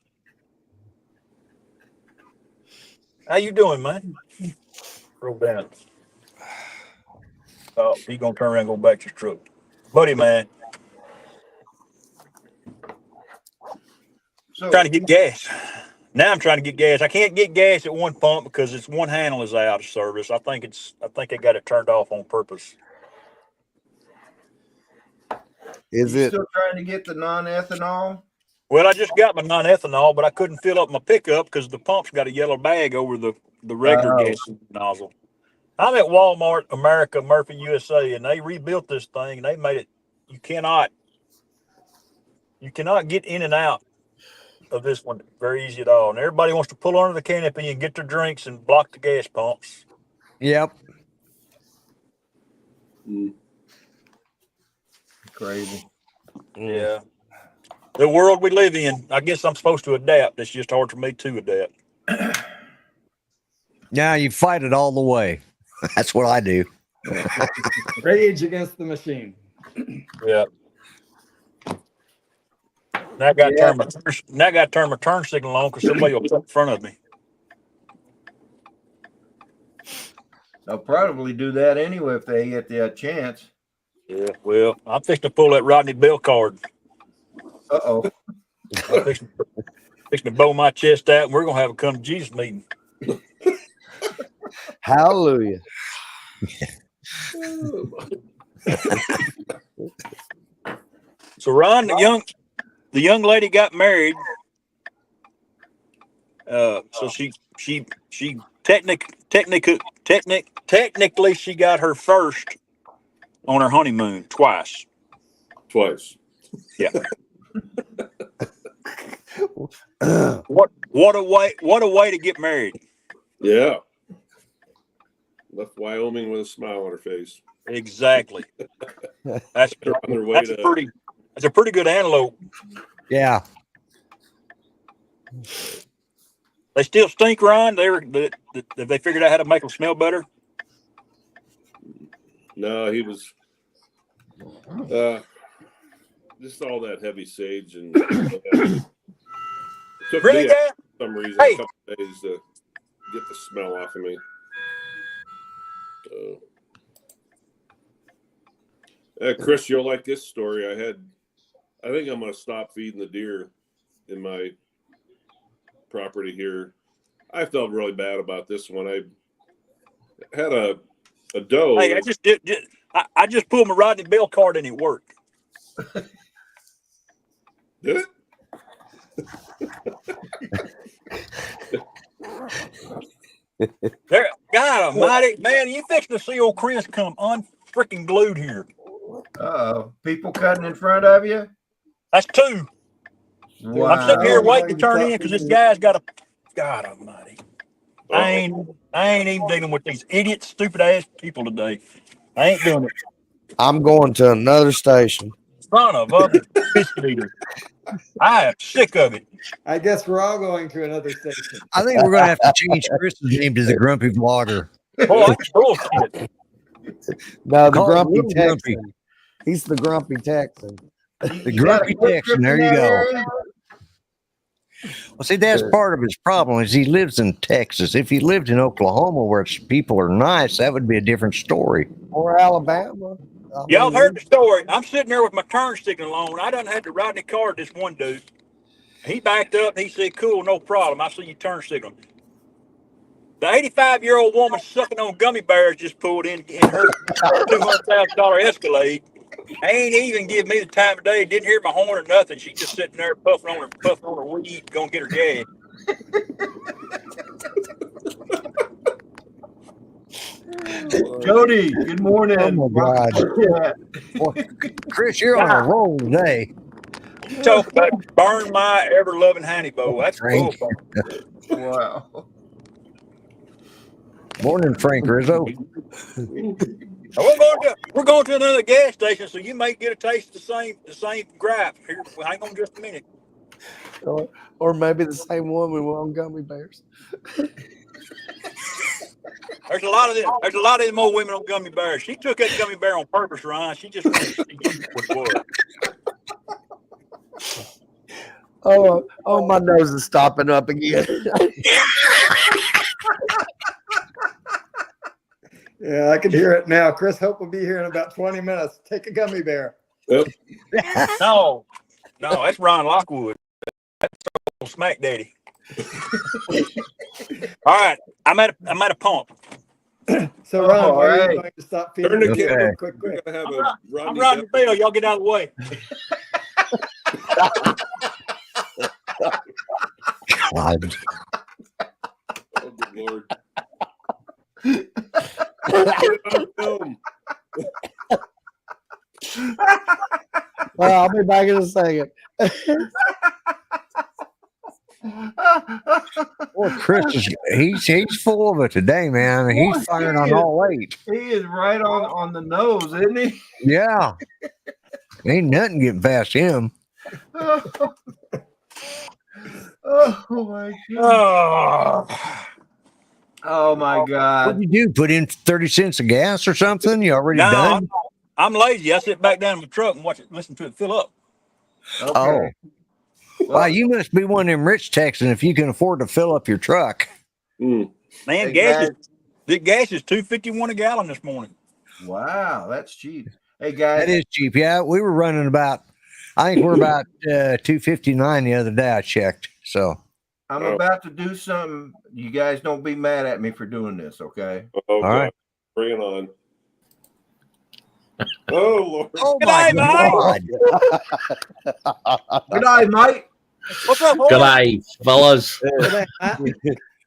How you doing, man? Roll down. Oh, he's gonna turn around and go back to his truck. Buddy, man. So, Trying to get gas. Now I'm trying to get gas. I can't get gas at one pump because it's one handle is out of service. I think they got it turned off on purpose. Is you it still trying to get the non-ethanol? Well, I just got my non-ethanol, but I couldn't fill up my pickup because the pump's got a yellow bag over the regular gas nozzle. I'm at Walmart America, Murphy, USA, and they rebuilt this thing and they made it. You cannot get in and out of this one very easy at all. And everybody wants to pull under the canopy and get their drinks and block the gas pumps. Yep. Crazy. Yeah. The world we live in, I guess I'm supposed to adapt. It's just hard for me to adapt. Yeah, you fight it all the way. That's what I do. Rage against the machine. Yeah. Now I got to turn my turn signal on because somebody will put in front of me. They'll probably do that anyway if they get the chance. Yeah. Well, I'm fixing to pull that Rodney Bell card. Uh-oh. I'm fixing to bow my chest out, and we're gonna have a come to Jesus meeting. Hallelujah. So Ron, the young lady got married. So she technically she got her first on her honeymoon twice. Yeah. What a way to get married. Yeah. Left Wyoming with a smile on her face. Exactly. That's On their way to a pretty good antelope. Yeah. They still stink, Ron. They figured out how to make them smell better. No, he was just all that heavy sage and it took Really, me guy? for some reason Hey. a couple days to get the smell off of me. Chris, you'll like this story. I think I'm going to stop feeding the deer in my property here. I felt really bad about this one. I had a doe. Hey, I just pulled my Rodney Bell card and it worked. Did it? There, God Almighty, man, you fixing to see old Chris come unfreaking glued here. People cutting in front of you. That's two. Wow. I'm sitting here Wow. waiting to turn in because this guy's got a. God Almighty, I ain't even dealing with these idiot, stupid ass people today. I ain't doing it. I'm going to another station. Son of a biscuit eater. I am sick of it. I guess we're all going to another station. I think we're gonna have to change Chris's name to the Grumpy Vlogger. Boy, that's bullshit. No, the Call him grumpy Little Texan. Grumpy. He's the grumpy Texan. The Grumpy Texan. There you go. Well, see, that's part of his problem is he lives in Texas. If he lived in Oklahoma where people are nice, that would be a different story. Or Alabama. Y'all heard the story. I'm sitting there with my turn signal on. I done had to ride in the car with this one dude. He backed up and he said, cool, no problem. I see you turn signal. The 85-year-old woman sucking on gummy bears just pulled in her $200,000 Escalade. Ain't even give me the time of day. Didn't hear my horn or nothing. She just sitting there puffing on her weed, gonna get her gas. Jody, good morning. Oh my God. Boy, Chris, you're on a roll today. Talk about burn my ever-loving honey bowl. That's Frank. cool. Wow. Morning, Frank Rizzo. We're going to another gas station, so you may get a taste of the same gripe. Here, hang on just a minute. Or maybe the same woman on gummy bears. There's a lot of them old women on gummy bears. She took that gummy bear on purpose, Ryan. She just wanted to see what it was. Oh, my nose is stopping up again. Yeah, I can hear it now. Chris Hope will be here in about 20 minutes. Take a gummy bear. Yep. No, that's Ron Lockwood. That's old Smack Daddy. All right, I'm at a pump. So, Ron, All why are right. you going to stop feeding Turn the the kid? camera. Quick. We're gonna have I'm Rodney Bell. Y'all get out of the way. God. Oh, good Lord. On film. Well, I'll be back in a second. Boy, Chris he's full of it today, man. He's firing on all eight. He is right on the nose, isn't he? Yeah. Ain't nothing getting past him. Oh my god. Oh my What'd god. you do? Put in 30 cents of gas or something? You already No, done? I'm lazy. I sit back down in the truck and watch it, listen to it fill up. Oh. Wow, you must be one of them rich Texans if you can afford to fill up your truck. Man, Hey, gas is $2.51 a gallon this morning. Wow, that's cheap. Hey guys, That is cheap. Yeah, we were running I think we're about $2.59 the other day I checked. So I'm about to do something. You guys don't be mad at me for doing this, okay? Oh, God. right. Bring it on. Oh, Lord. oh Good my night, God. Good night, Mike. What's up, boy? Good day, fellas.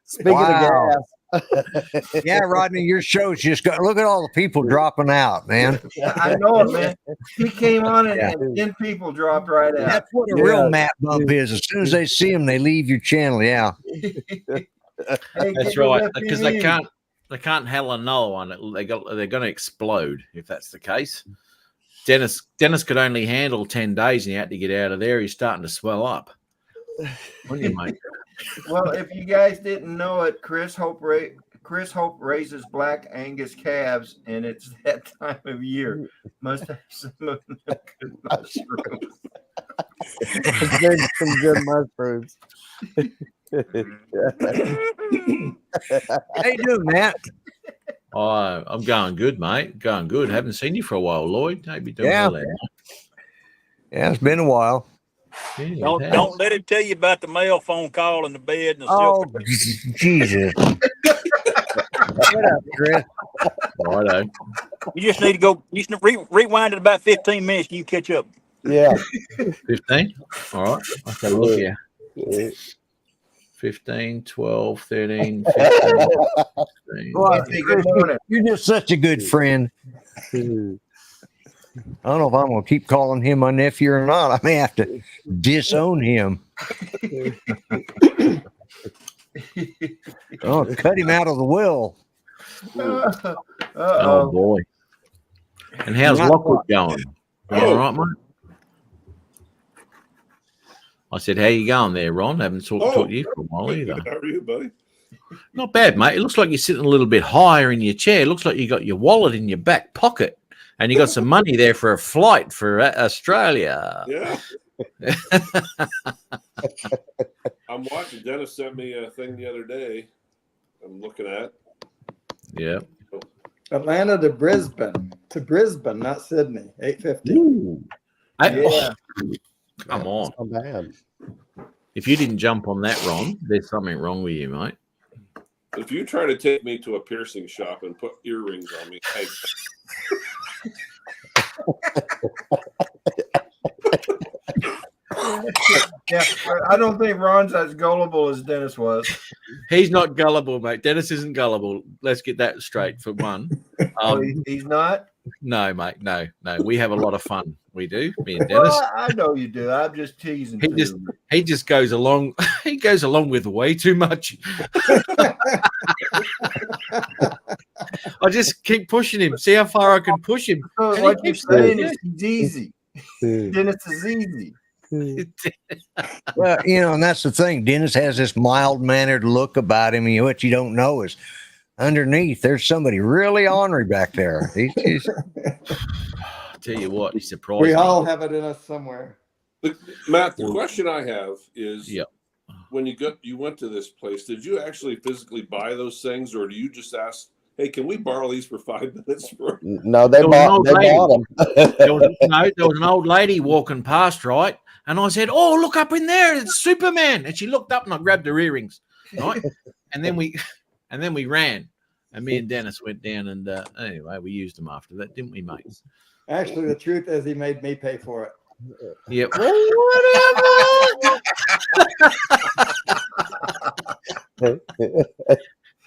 Speaking Wow. of gas, Yeah, Rodney, your show's just got look at all the people dropping out, man. I know it, man. He came on and, Yeah. and 10 people dropped right out. That's what a real map bump is. As soon as they see him, they leave your channel. Yeah. Hey, That's get right, those because FPVs. they can't handle another one. They're going to explode if that's the case. Dennis could only handle 10 days, and he had to get out of there. He's starting to swell up. Wouldn't you, mate? Well, if you guys didn't know it, Chris Hope raises black Angus calves, and it's that time of year. Must have some of the good mushrooms. some good mushrooms. How you doing, Matt? Oh, I'm going good, mate. Going good. Haven't seen you for a while, Lloyd. Hope you're doing Yeah. well there. Yeah, it's been a while. Yeah, it has. Don't let him tell you about the mail phone call in the bed and the Oh, silk. Jesus. Shut up, Chris. Righto. You just need to go. You just rewind it about 15 minutes. And you catch up. Yeah. 15. All right. I'll have a look here. 15, 12, 13, 15, 16. Well, Hey, good morning. You're just such a good friend. I don't know if I'm going to keep calling him my nephew or not. I may have to disown him. Oh, cut him out of the will. Oh Uh-oh. boy! And how's Not Lockwood going? You all right, mate? I said, "How you going there, Ron? Haven't talked to you for a while Good, either." good. How are you, buddy? Not bad, mate. It looks like you're sitting a little bit higher in your chair. It looks like you got your wallet in your back pocket, and you got some money there for a flight for Australia. Yeah. I'm watching. Dennis sent me a thing the other day. I'm looking at. Yeah. Atlanta to Brisbane, not Sydney. 8:50. Yeah. Come on. Not bad. If you didn't jump on that, Ron, there's something wrong with you, mate. If you try to take me to a piercing shop and put earrings on me, Yeah, I don't think Ron's as gullible as Dennis was. He's not gullible, mate. Dennis isn't gullible. Let's get that straight for one. He's not. No, mate. No. We have a lot of fun. We do. Me and Dennis. Well, I know you do. I'm just teasing. He just goes along. He goes along with way too much. I just keep pushing him. See how far I can push him. So And what he you're keeps saying doing is he's easy. Dennis is easy. Well, and that's the thing. Dennis has this mild-mannered look about him. What you don't know is underneath there's somebody really ornery back there. He's just... Tell you what, he surprised We me. all have it in us somewhere. Matt, the question I have is, Yeah. when you went to this place, did you actually physically buy those things, or do you just ask, "Hey, can we borrow these for 5 minutes?" No, they There was an bought old they lady. bought them. There was an old lady walking past, right? And I said, "Oh, look up in there, it's Superman." And she looked up and I grabbed her earrings, right? and then we ran. And me and Dennis went down and anyway, we used them after that, didn't we, mate? Actually, the truth is he made me pay for it. Yep. Whatever.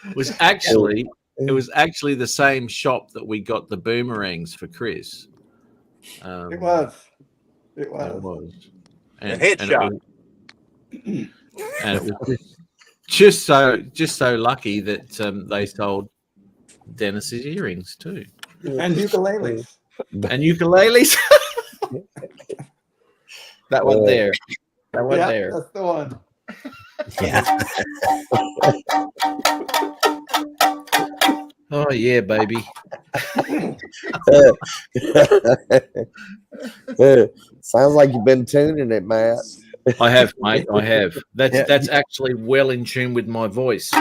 It was actually the same shop that we got the boomerangs for Chris. It was. It was. The headshot. And it was just so lucky that they sold Dennis's earrings too. And ukuleles. And ukuleles. That one there. That one there. That's the one. Yeah. Oh yeah, baby. Sounds like you've been tuning it, Matt. I have, mate. I have. That's actually well in tune with my voice.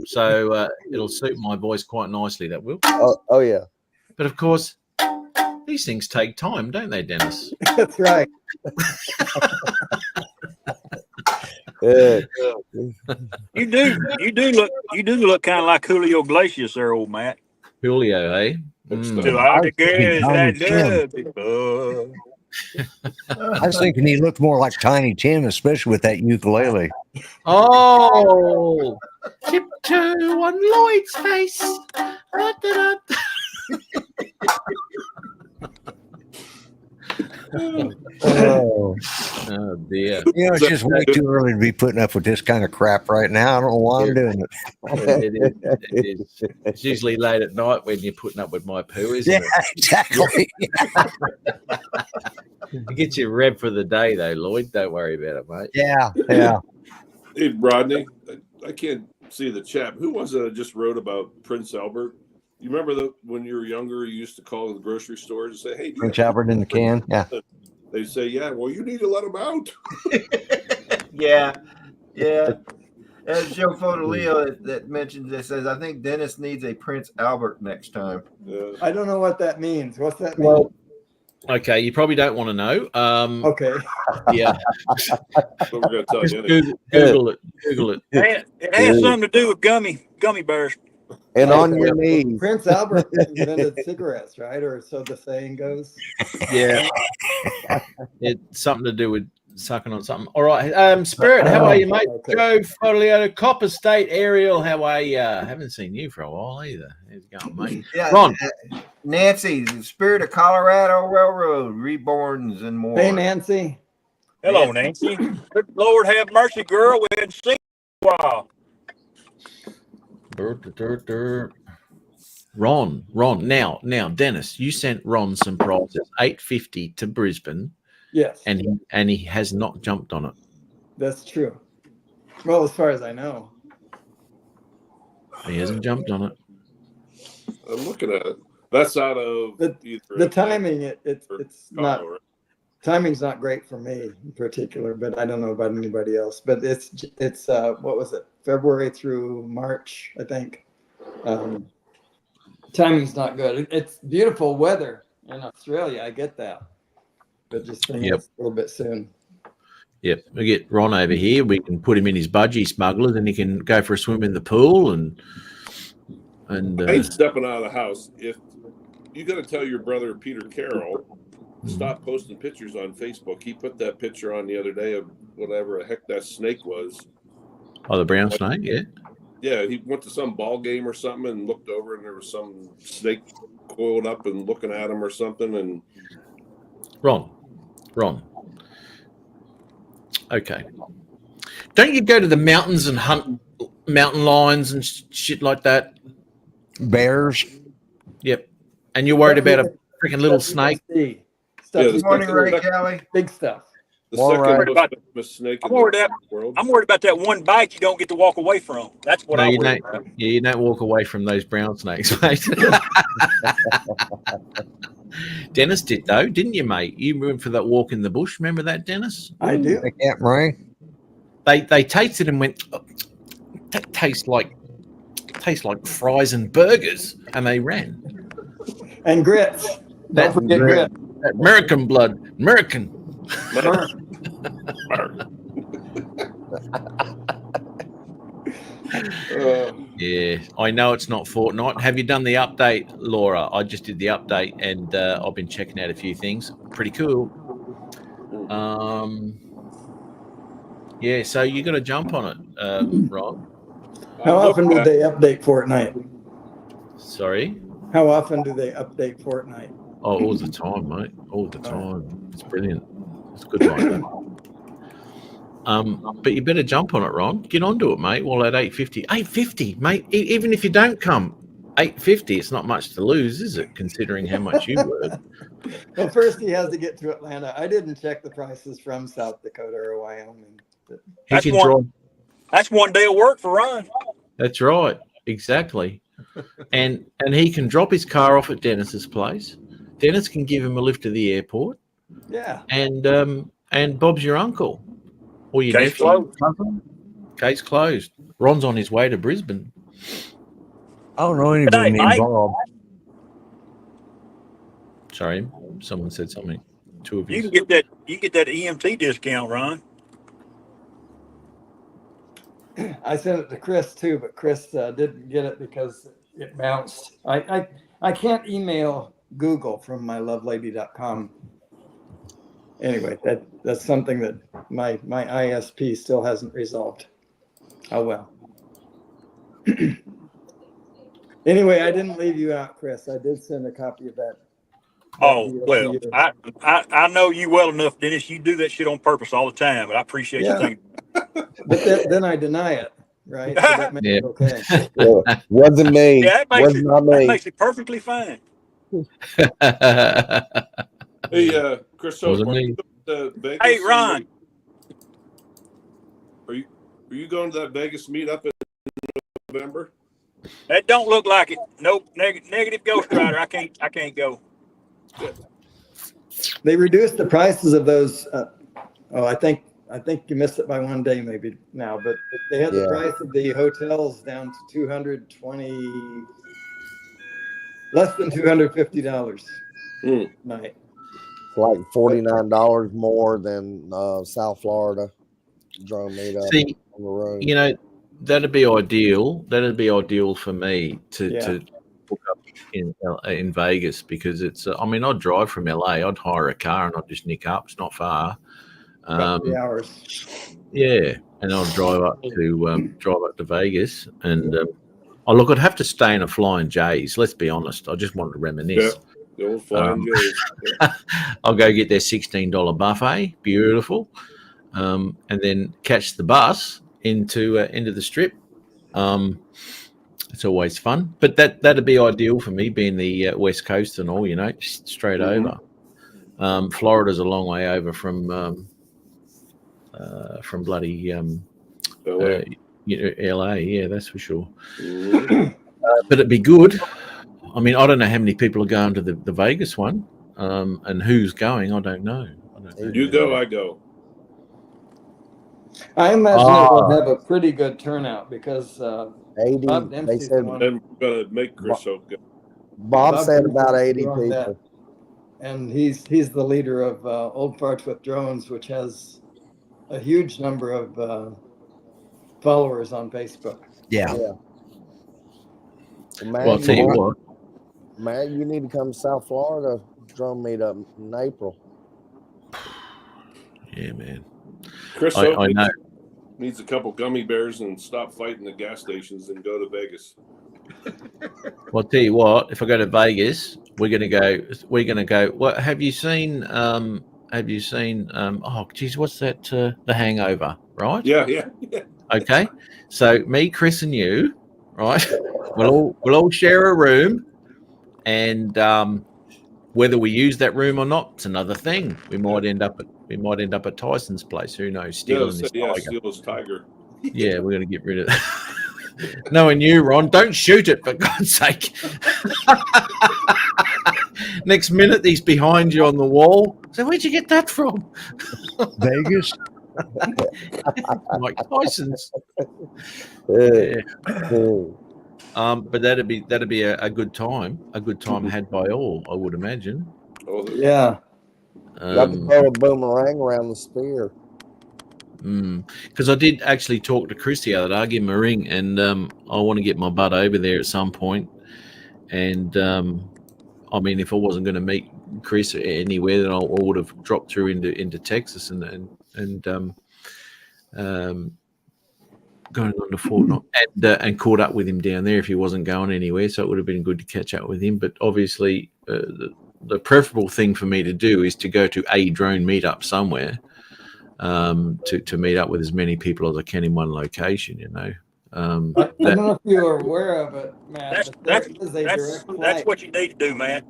So it'll suit my voice quite nicely, that will. Oh yeah. But of course, these things take time, don't they, Dennis? That's right. You do look kind of like Julio Iglesias there, old Matt. Julio, eh? To all the girls that love me, boy. I was thinking he looked more like Tiny Tim, especially with that ukulele. Oh, tiptoe on Lloyd's face. Oh. Oh dear. It's just way too early to be putting up with this kind of crap right now. I don't know why I'm doing it. It is. It's usually late at night when you're putting up with my poo, isn't Yeah, exactly. it? Get you rev for the day, though, Lloyd. Don't worry about it, mate. Yeah. Hey, Rodney, I can't see the chat. Who was it that just wrote about Prince Albert? You remember when you were younger, you used to call the grocery stores and say, "Hey, Prince Albert in the can. Yeah. They say, "Yeah, well, you need to let him out." Yeah. As Joe Fodolio that mentions this says, I think Dennis needs a Prince Albert next time. I don't know what that means. What's that mean? Okay, you probably don't want to know. Okay. Yeah. So we're going to tell Just you. Google it. Google it. It has something to do with gummy bears. And on your knees. Prince Albert invented cigarettes, right? Or so the saying goes. Yeah. It's something to do with sucking on something. All right. Spirit, how are you, mate? Okay. Joe Folio, Copper State, Ariel, how are you? Haven't seen you for a while either. How's it going, mate? Yeah, Ron. Nancy, the Spirit of Colorado Railroad, Reborns and more. Hey, Nancy. Hello, Nancy. Good Lord have mercy, girl. We hadn't seen you in a while. Ron. Now, Dennis, you sent Ron some prizes, $8.50 to Brisbane. Yes, and he has not jumped on it. that's true. Well, as far as I know. He hasn't jumped on it. I'm looking at it. That's out of The timing. It's not. Colorado. Timing's not great for me in particular, but I don't know about anybody else. But it's what was it? February through March, I think. Timing's not good. It's beautiful weather in Australia. I get that, but just think it's a little bit soon. Yep, we get Ron over here. We can put him in his budgie smugglers, and he can go for a swim in the pool. And I ain't stepping out of the house. If you got to tell your brother Peter Carroll, stop posting pictures on Facebook. He put that picture on the other day of whatever the heck that snake was. Oh, the brown snake, yeah. Yeah, he went to some ball game or something and looked over, and there was some snake coiled up and looking at him or something. And Ron. Okay. Don't you go to the mountains and hunt mountain lions and shit like that? Bears. Yep. And you're worried about a freaking little snake? Good morning, Ray Kelly. Big stuff. the All second right. most venomous snake in I'm worried the world. I'm worried about that one bite you don't get to walk away from. That's what I'm worried about. Yeah, you don't walk away from those brown snakes, mate. Dennis did though, didn't you, mate? You went for that walk in the bush. Remember that, Dennis? I do. I can't, right? They tasted and went, oh, that tastes like fries and burgers, and they ran. And grits. Don't That forget grit. grits. That American blood, American. Yeah, I know it's not Fortnite. Have you done the update, Laura? I just did the update, and I've been checking out a few things. Pretty cool. Yeah, so you got to jump on it, Rob. How often do they update Fortnite? Sorry. How often do they update Fortnite? Oh, all the time, mate. All the time. It's brilliant. It's good like that. But you better jump on it, Ron. Get onto it, mate. Well, at 8:50, 8:50, mate. Even if you don't come, 8:50, it's not much to lose, is it? Considering how much you were. Well, first he has to get to Atlanta. I didn't check the prices from South Dakota or Wyoming. That's one day of work for Ron. That's right. Exactly. And he can drop his car off at Dennis's place. Dennis can give him a lift to the airport. Yeah. And Bob's your uncle. Or your Case nephew. closed. Case closed. Ron's on his way to Brisbane. I don't know anybody Hey, named Mike. Bob. Sorry, someone said something. Two of you. You can get that EMT discount, Ron. I sent it to Chris too, but Chris didn't get it because it bounced. I can't email Google from mylovelady.com. Anyway, that's something that my ISP still hasn't resolved. Oh well. Anyway, I didn't leave you out, Chris. I did send a copy of that. Oh, deal to well, you. I know you well enough, Dennis. You do that shit on purpose all the time, but I appreciate you thinking. But then I deny it, right? So that makes it okay. Yeah, wasn't me. Yeah, Was not me. that makes it perfectly fine. Hey, Chris, so Wasn't are me. you going to Vegas? Hey, Ron. Are you going to that Vegas meetup in November? That don't look like it. Nope. Negative Ghost Rider. I can't go. They reduced the prices of those. I think you missed it by one day maybe now, but they had the price of the hotels down to $220, less than $250 night. It's like $49 more than South Florida drone meetup See, on the road. you know, that'd be ideal. That'd be ideal for me to book up in Vegas because it's. I mean, I'd drive from LA. I'd hire a car and I'd just nick up. It's not far. About 3 hours. Yeah, and I'll drive up to Vegas, and look, I'd have to stay in a Flying J's. Let's be honest. I just wanted to reminisce. Yeah, the old Flying J's. I'll go get their $16 buffet, beautiful, and then catch the bus into the Strip. It's always fun, but that'd be ideal for me, being the West Coast and all, just straight over. Florida's a long way over from bloody LA. LA. Yeah, that's for sure. But it'd be good. I mean, I don't know how many people are going to the Vegas one, and who's going. I don't know. You go, I go. I imagine it will have a pretty good turnout because 80. Bob They Dempsey's said the one. I'm gonna make Chris go. Bob said Dempsey's about 80 on that. people. And he's the leader of Old Farts with Drones, which has a huge number of followers on Facebook. Yeah. Matt, Well, I'll tell you what. Matt, you need to come to South Florida drone meetup in April. Yeah, man. Chris I know. needs a couple gummy bears and stop fighting the gas stations and go to Vegas. Well, I'll tell you what. If I go to Vegas, we're gonna go. What have you seen? Oh, geez, what's that? The Hangover, right? Yeah. Okay. So me, Chris, and you, right? We'll all share a room, and whether we use that room or not, it's another thing. We might end up at Tyson's place. Who knows? Stealing his tiger. Steal his tiger. Yeah, we're gonna get rid of that. Knowing you, Ron, don't shoot it for God's sake. Next minute, he's behind you on the wall. So where'd you get that from? Vegas. Like Tyson's. Yeah. But that'd be a good time. A good time had by all, I would imagine. Oh, Yeah. Got to throw a boomerang around the spear. Because I did actually talk to Chris the other day. I gave him a ring, and I want to get my butt over there at some point. And I mean, if I wasn't going to meet Chris anywhere, then I would have dropped through into Texas and going on to Fortnite and caught up with him down there if he wasn't going anywhere. So it would have been good to catch up with him. But obviously, the preferable thing for me to do is to go to a drone meetup somewhere. To meet up with as many people as I can in one location, I don't know if you're aware of it, Matt. That's what you need to do, man.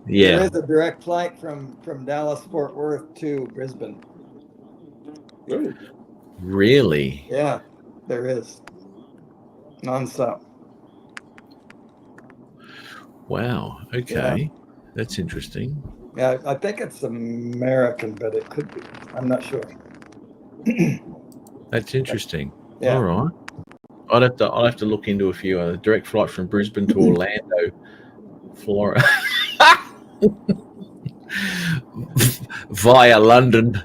Yeah. There is a direct flight from Dallas Fort Worth to Brisbane. Really? Yeah, there is. Nonstop. Wow. Okay. That's interesting. Yeah, I think it's American, but it could be. I'm not sure. That's interesting. Yeah. All right. I'll have to look into a few other direct flight from Brisbane to Orlando, Florida, via London.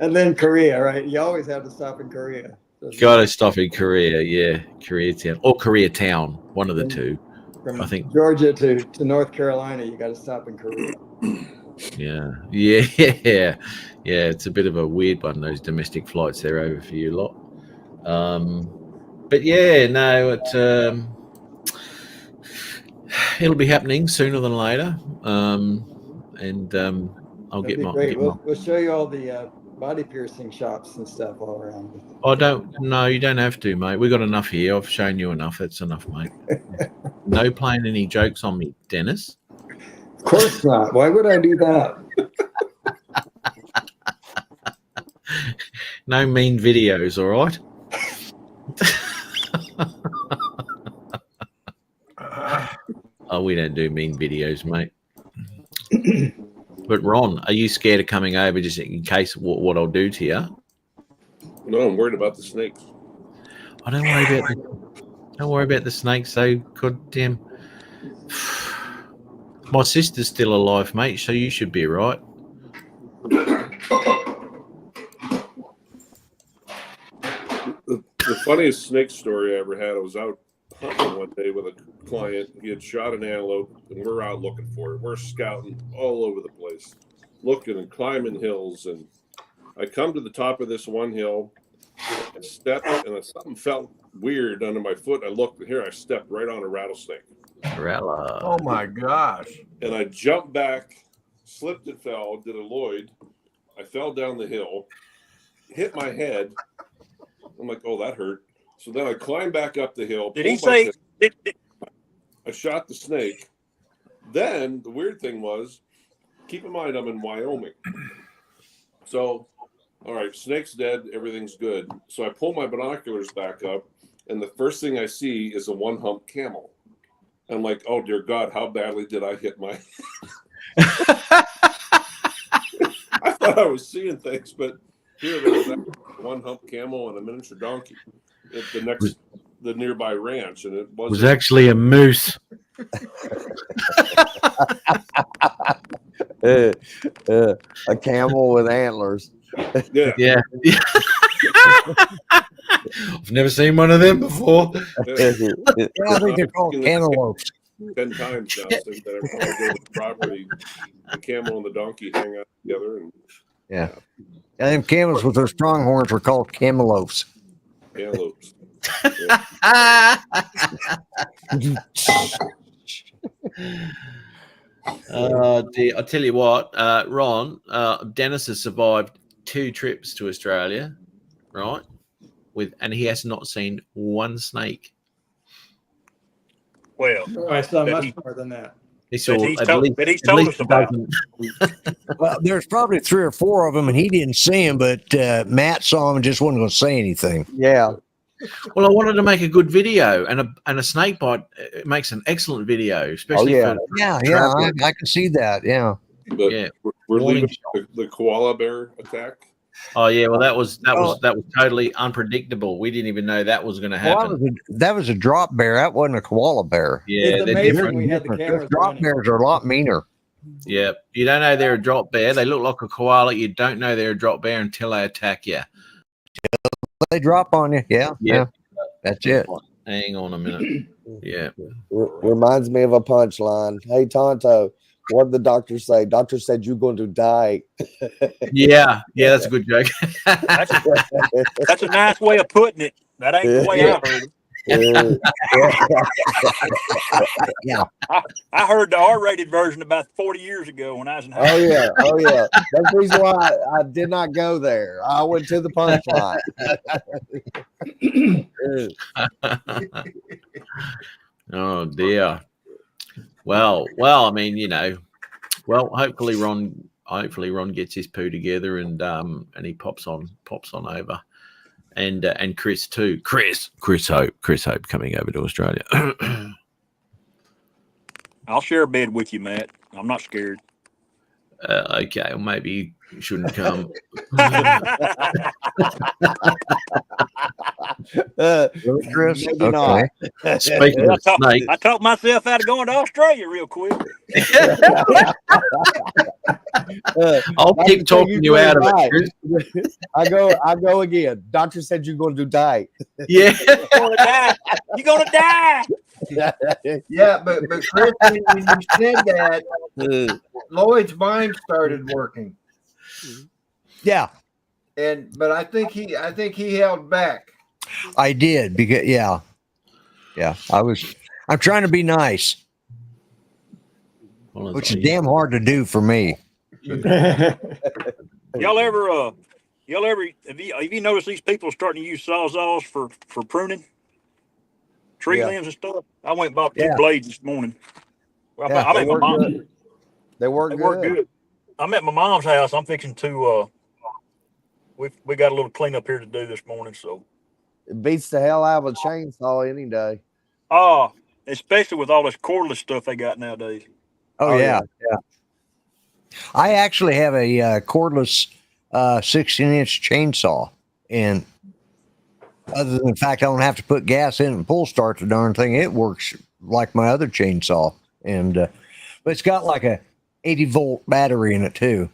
And then Korea, right? You always have to stop in Korea. Got to stop in Korea, yeah, Koreatown or Koreatown, one of the two. From I think Georgia to North Carolina, you got to stop in Korea. Yeah. It's a bit of a weird one, those domestic flights there over for you lot. But yeah, no, it'll be happening sooner than later. And I'll That'd get be my. great. We'll show you all the body piercing shops and stuff all around. No, you don't have to, mate. We've got enough here. I've shown you enough. That's enough, mate. No playing any jokes on me, Dennis. Of course not. Why would I do that? No mean videos, all right? Oh, we don't do mean videos, mate. But Ron, are you scared of coming over just in case what I'll do to you? No, I'm worried about the snakes. I don't worry about the snakes, though. Goddamn. My sister's still alive, mate, so you should be right. The funniest snake story I ever had, I was out hunting one day with a client. He had shot an antelope, and we're out looking for it. We're scouting all over the place, looking and climbing hills. And I come to the top of this one hill, I stepped, and something felt weird under my foot. I looked, and here I stepped right on a rattlesnake. Oh my gosh. And I jumped back, slipped and fell, did a Lloyd. I fell down the hill, hit my head. I'm like, oh, that hurt. So then I climbed back up the hill. Did he say? I shot the snake. Then the weird thing was, keep in mind, I'm in Wyoming. So, all right, snake's dead. Everything's good. So I pull my binoculars back up, and the first thing I see is a one-hump camel. I'm like, oh, dear God, how badly did I hit my... I thought I was seeing things, but here there was a one-hump camel and a miniature donkey at the nearby ranch, and it was actually a moose. A camel with antlers. Yeah. I've never seen one of them before. Yeah, I think they're called cantaloupes. 10 times now since I go to the property. The camel and the donkey hang out together, and Yeah. And them camels with their strong horns were called camelopes. antelopes. Dear, I'll tell you what, Ron, Dennis has survived 2 trips to Australia, right? And he has not seen one snake. Well, I saw much more than that. He saw he's at told- least- but he's at told least us about a dozen. Well, there's probably 3 or 4 of them, and he didn't see them, but Matt saw them and just wasn't going to say anything. Yeah. Well, I wanted to make a good video, and a snake bite makes an excellent video, especially yeah. for Yeah, I can see that. Yeah. But Yeah. we're Warning leaving the koala bear attack. Oh yeah, well that was totally unpredictable. We didn't even know that was going to Well, happen. that was a drop bear. That wasn't a koala bear. Yeah, It's they're amazing different. we had the cameras Drop running. bears are a lot meaner. Yeah, you don't know they're a drop bear. They look like a koala. You don't know they're a drop bear until they attack you. They drop on you. Yeah. Yeah. That's it. Hang on a minute. Yeah. Reminds me of a punchline. Hey, Tonto, what did the doctor say? Doctor said you're going to die. Yeah, that's a good joke. that's a nice way of putting it. That ain't the way I heard it. I heard the R-rated version about 40 years ago when I was in high school. Oh yeah. That's the reason why I did not go there. I went to the punchline. Oh dear. Well, I mean, hopefully Ron gets his poo together and he pops on over. And Chris too. Chris Hope coming over to Australia. I'll share a bed with you, Matt. I'm not scared. Okay, well, maybe you shouldn't come. Chris? Maybe not. Speaking of snake, I talked myself out of going to Australia real quick. I'll Doctor keep said talking you you're out of gonna it. Chris. I go again. Doctor said you're going to die. Yeah. You're gonna die. Yeah, but Chris, when you said that, Lloyd's mind started working, Yeah, but I think he held back. I did because I'm trying to be nice, which is damn hard to do for me. Y'all ever have you noticed these people starting to use sawzalls for pruning tree limbs and stuff? I went and bought 2 blades this morning. Well, Yeah, I'm at my mom. They work good. I'm at my mom's house. I'm fixing to we got a little cleanup here to do this morning, so It beats the hell out of a chainsaw any day. especially with all this cordless stuff they got nowadays. Oh yeah. I actually have a cordless 16-inch chainsaw, and other than the fact I don't have to put gas in and pull start the darn thing, it works like my other chainsaw. And but it's got like a 80-volt battery in it too.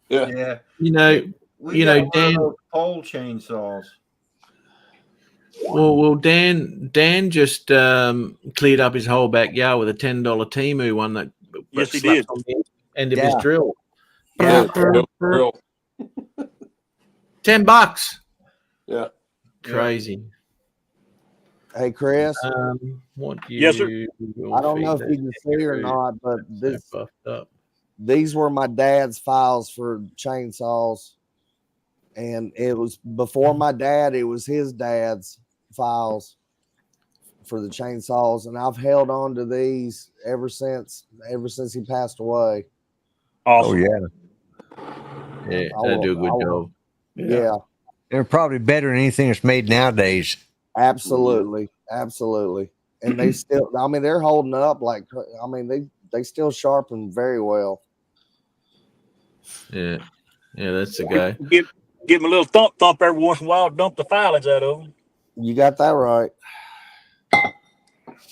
Yeah, You know, we got one of Dan. those pole chainsaws. Well, Dan just cleared up his whole backyard with a $10 Temu one that Yes, he slapped did. on the end of his drill. Yeah, drill. $10. Yeah. Crazy. Hey, Chris. What do you? Yes, sir. I don't know if you can see or not, but Buffed up. these were my dad's files for chainsaws. And it was before my dad, it was his dad's files for the chainsaws. And I've held on to these ever since he passed away. Awesome. Yeah, they do a good job. Yeah, They're probably better than anything that's made nowadays. absolutely. Absolutely. And they still, I mean, they're holding up like, I mean, they still sharpen very well. Yeah, that's the guy. Give him a little thump every once in a while. Dump the filings out of them. You got that right.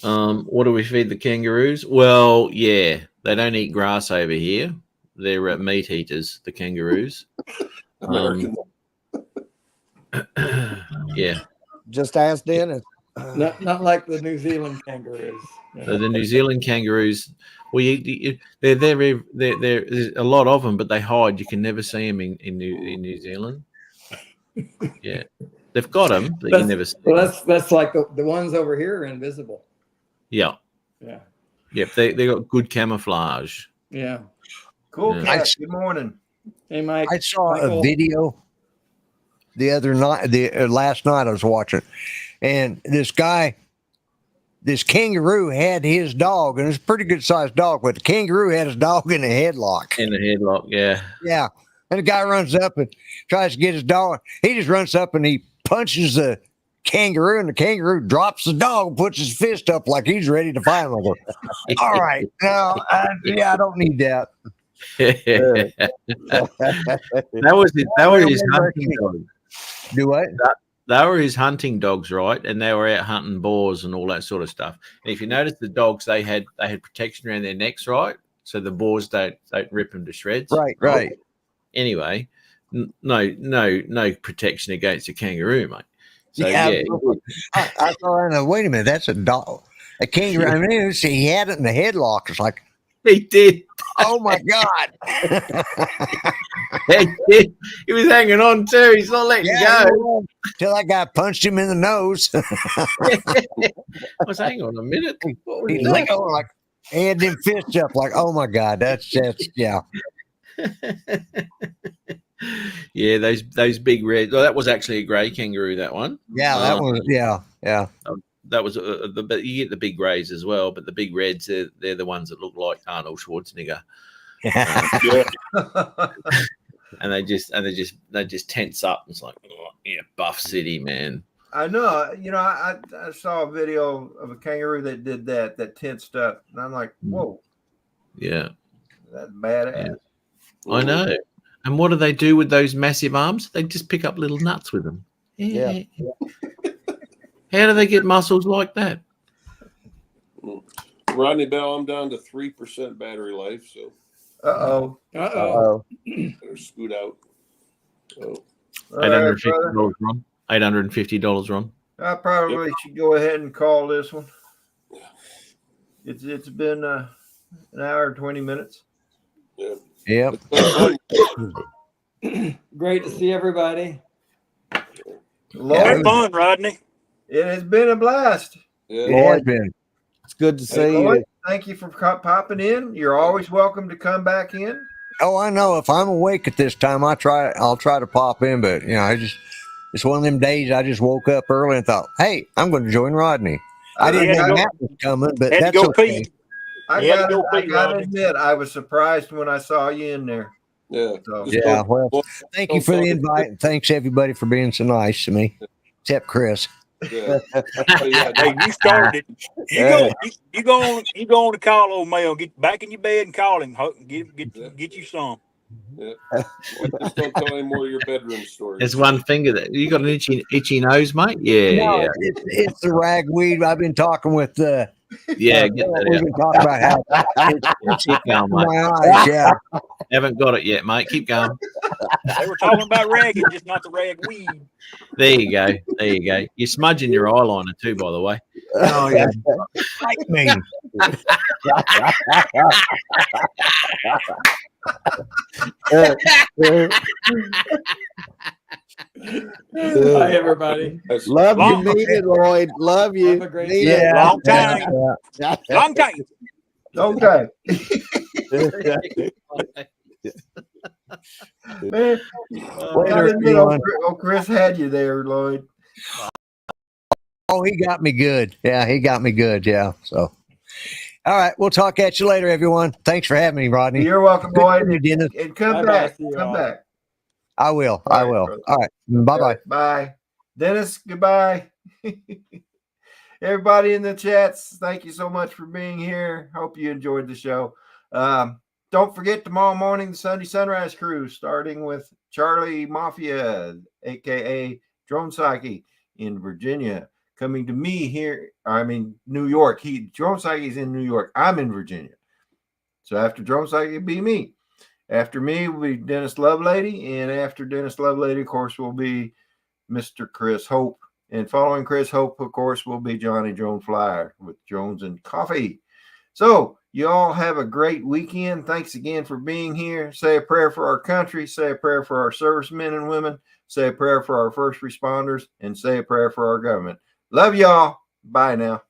What do we feed the kangaroos? Well, yeah, they don't eat grass over here. They're meat eaters, the kangaroos. American. Yeah. Just ask Dennis. Not like the New Zealand kangaroos. So the New Zealand kangaroos, there's a lot of them, but they hide. You can never see them in New Zealand. Yeah, they've got them, but you never see them. Well, that's like the ones over here are invisible. Yeah. Yep, they got good camouflage. Yeah. Cool, Yeah. Cat. Good morning. Hey, Mike. I saw Michael. a video last night I was watching, and this kangaroo had his dog, and it's a pretty good sized dog, but the kangaroo had his dog in a headlock. In the headlock, yeah. Yeah. And the guy runs up and tries to get his dog. He just runs up and he punches the kangaroo, and the kangaroo drops the dog and puts his fist up like he's ready to fight him. I go, all right. No, I don't need that. that was his hunting dog. Do what? They were his hunting dogs, right? And they were out hunting boars and all that sort of stuff. And if you notice, the dogs they had protection around their necks, right? So the boars don't rip them to shreds. Right. Anyway, no protection against a kangaroo, mate. So I thought, wait a minute, that's a dog, a kangaroo. I mean, he had it in the headlock. It's like he did. Oh my God! He was hanging on too. He's not letting go. Till that guy punched him in the nose. I was hang on a minute. He let go, like had them fists up, like, oh my God, that's yeah. Yeah, those big red. Well, that was actually a grey kangaroo. That one. Yeah, that one. Yeah. That was but you get the big greys as well, but the big reds, they're the ones that look like Arnold Schwarzenegger. And they just tense up. It's like, oh, yeah, Buff City, man. I know. You know, I saw a video of a kangaroo that did that tensed up, and I'm like, whoa. Yeah. That's badass. Yeah. I know. And what do they do with those massive arms? They just pick up little nuts with them. Yeah. How do they get muscles like that? Rodney Bell, I'm down to 3% battery life, so Uh-oh. better scoot out. Oh. $850, Ron. $850, Ron. I probably should go ahead and call this one. It's been an hour and 20 minutes. Yeah. Yep. Great to see everybody. Have fun, Rodney. It has been a blast. Yeah. It's good to see Lloyd, you. thank you for popping in. You're always welcome to come back in. Oh, I know. If I'm awake at this time, I'll try to pop in, but it's one of them days I just woke up early and thought, hey, I'm going to join Rodney. I didn't know that was coming, but that's okay. I gotta admit, I was surprised when I saw you in there. Yeah. So. Yeah. Well, thank you for the invite, and thanks everybody for being so nice to me, except Chris. Yeah. Hey, you started it. You go on to call old Mel. Get back in your bed and call him. Get you some. Yeah. Just don't tell any more of your bedroom stories. There's one finger that you got an itchy nose, mate. Yeah, No, yeah. it's the ragweed. I've been talking with Yeah, get We that can talk about how out. Keep going, mate. my eyes. Yeah. Haven't got it yet, mate. Keep going. They were talking about ragging, just not the rag weed. There you go. There you go. You're smudging your eyeliner too, by the way. Oh yeah. Like me. Bye, everybody. Love you, Long- needed, Lloyd. Love you. Have a great Need day. it. Long time. Long time. Okay. Man, Later, gotta admit, everyone. old Chris had you there, Lloyd. Oh, he got me good. Yeah, he got me good. Yeah. So, all right, we'll talk at you later, everyone. Thanks for having me, Rodney. You're welcome, Good Lloyd. seeing you, Dennis. And come Bye-bye. back. See you Come all. back. I will. All I right, will. brother. All right. Bye bye. Bye. Dennis, goodbye. Everybody in the chats, thank you so much for being here. Hope you enjoyed the show. Don't forget tomorrow morning, the Sunday Sunrise Cruise, starting with Charlie Mafia, aka Drone Psyche in Virginia, coming to me here. New York. Drone Psyche's in New York. I'm in Virginia. So after Drone Psyche, it'll be me. After me will be Dennis Lovelady, and after Dennis Lovelady, of course, will be Mr. Chris Hope. And following Chris Hope, of course, will be Johnny Drone Flyer with Jones and Coffee. So you all have a great weekend. Thanks again for being here. Say a prayer for our country. Say a prayer for our servicemen and women. Say a prayer for our first responders. And say a prayer for our government. Love y'all. Bye now.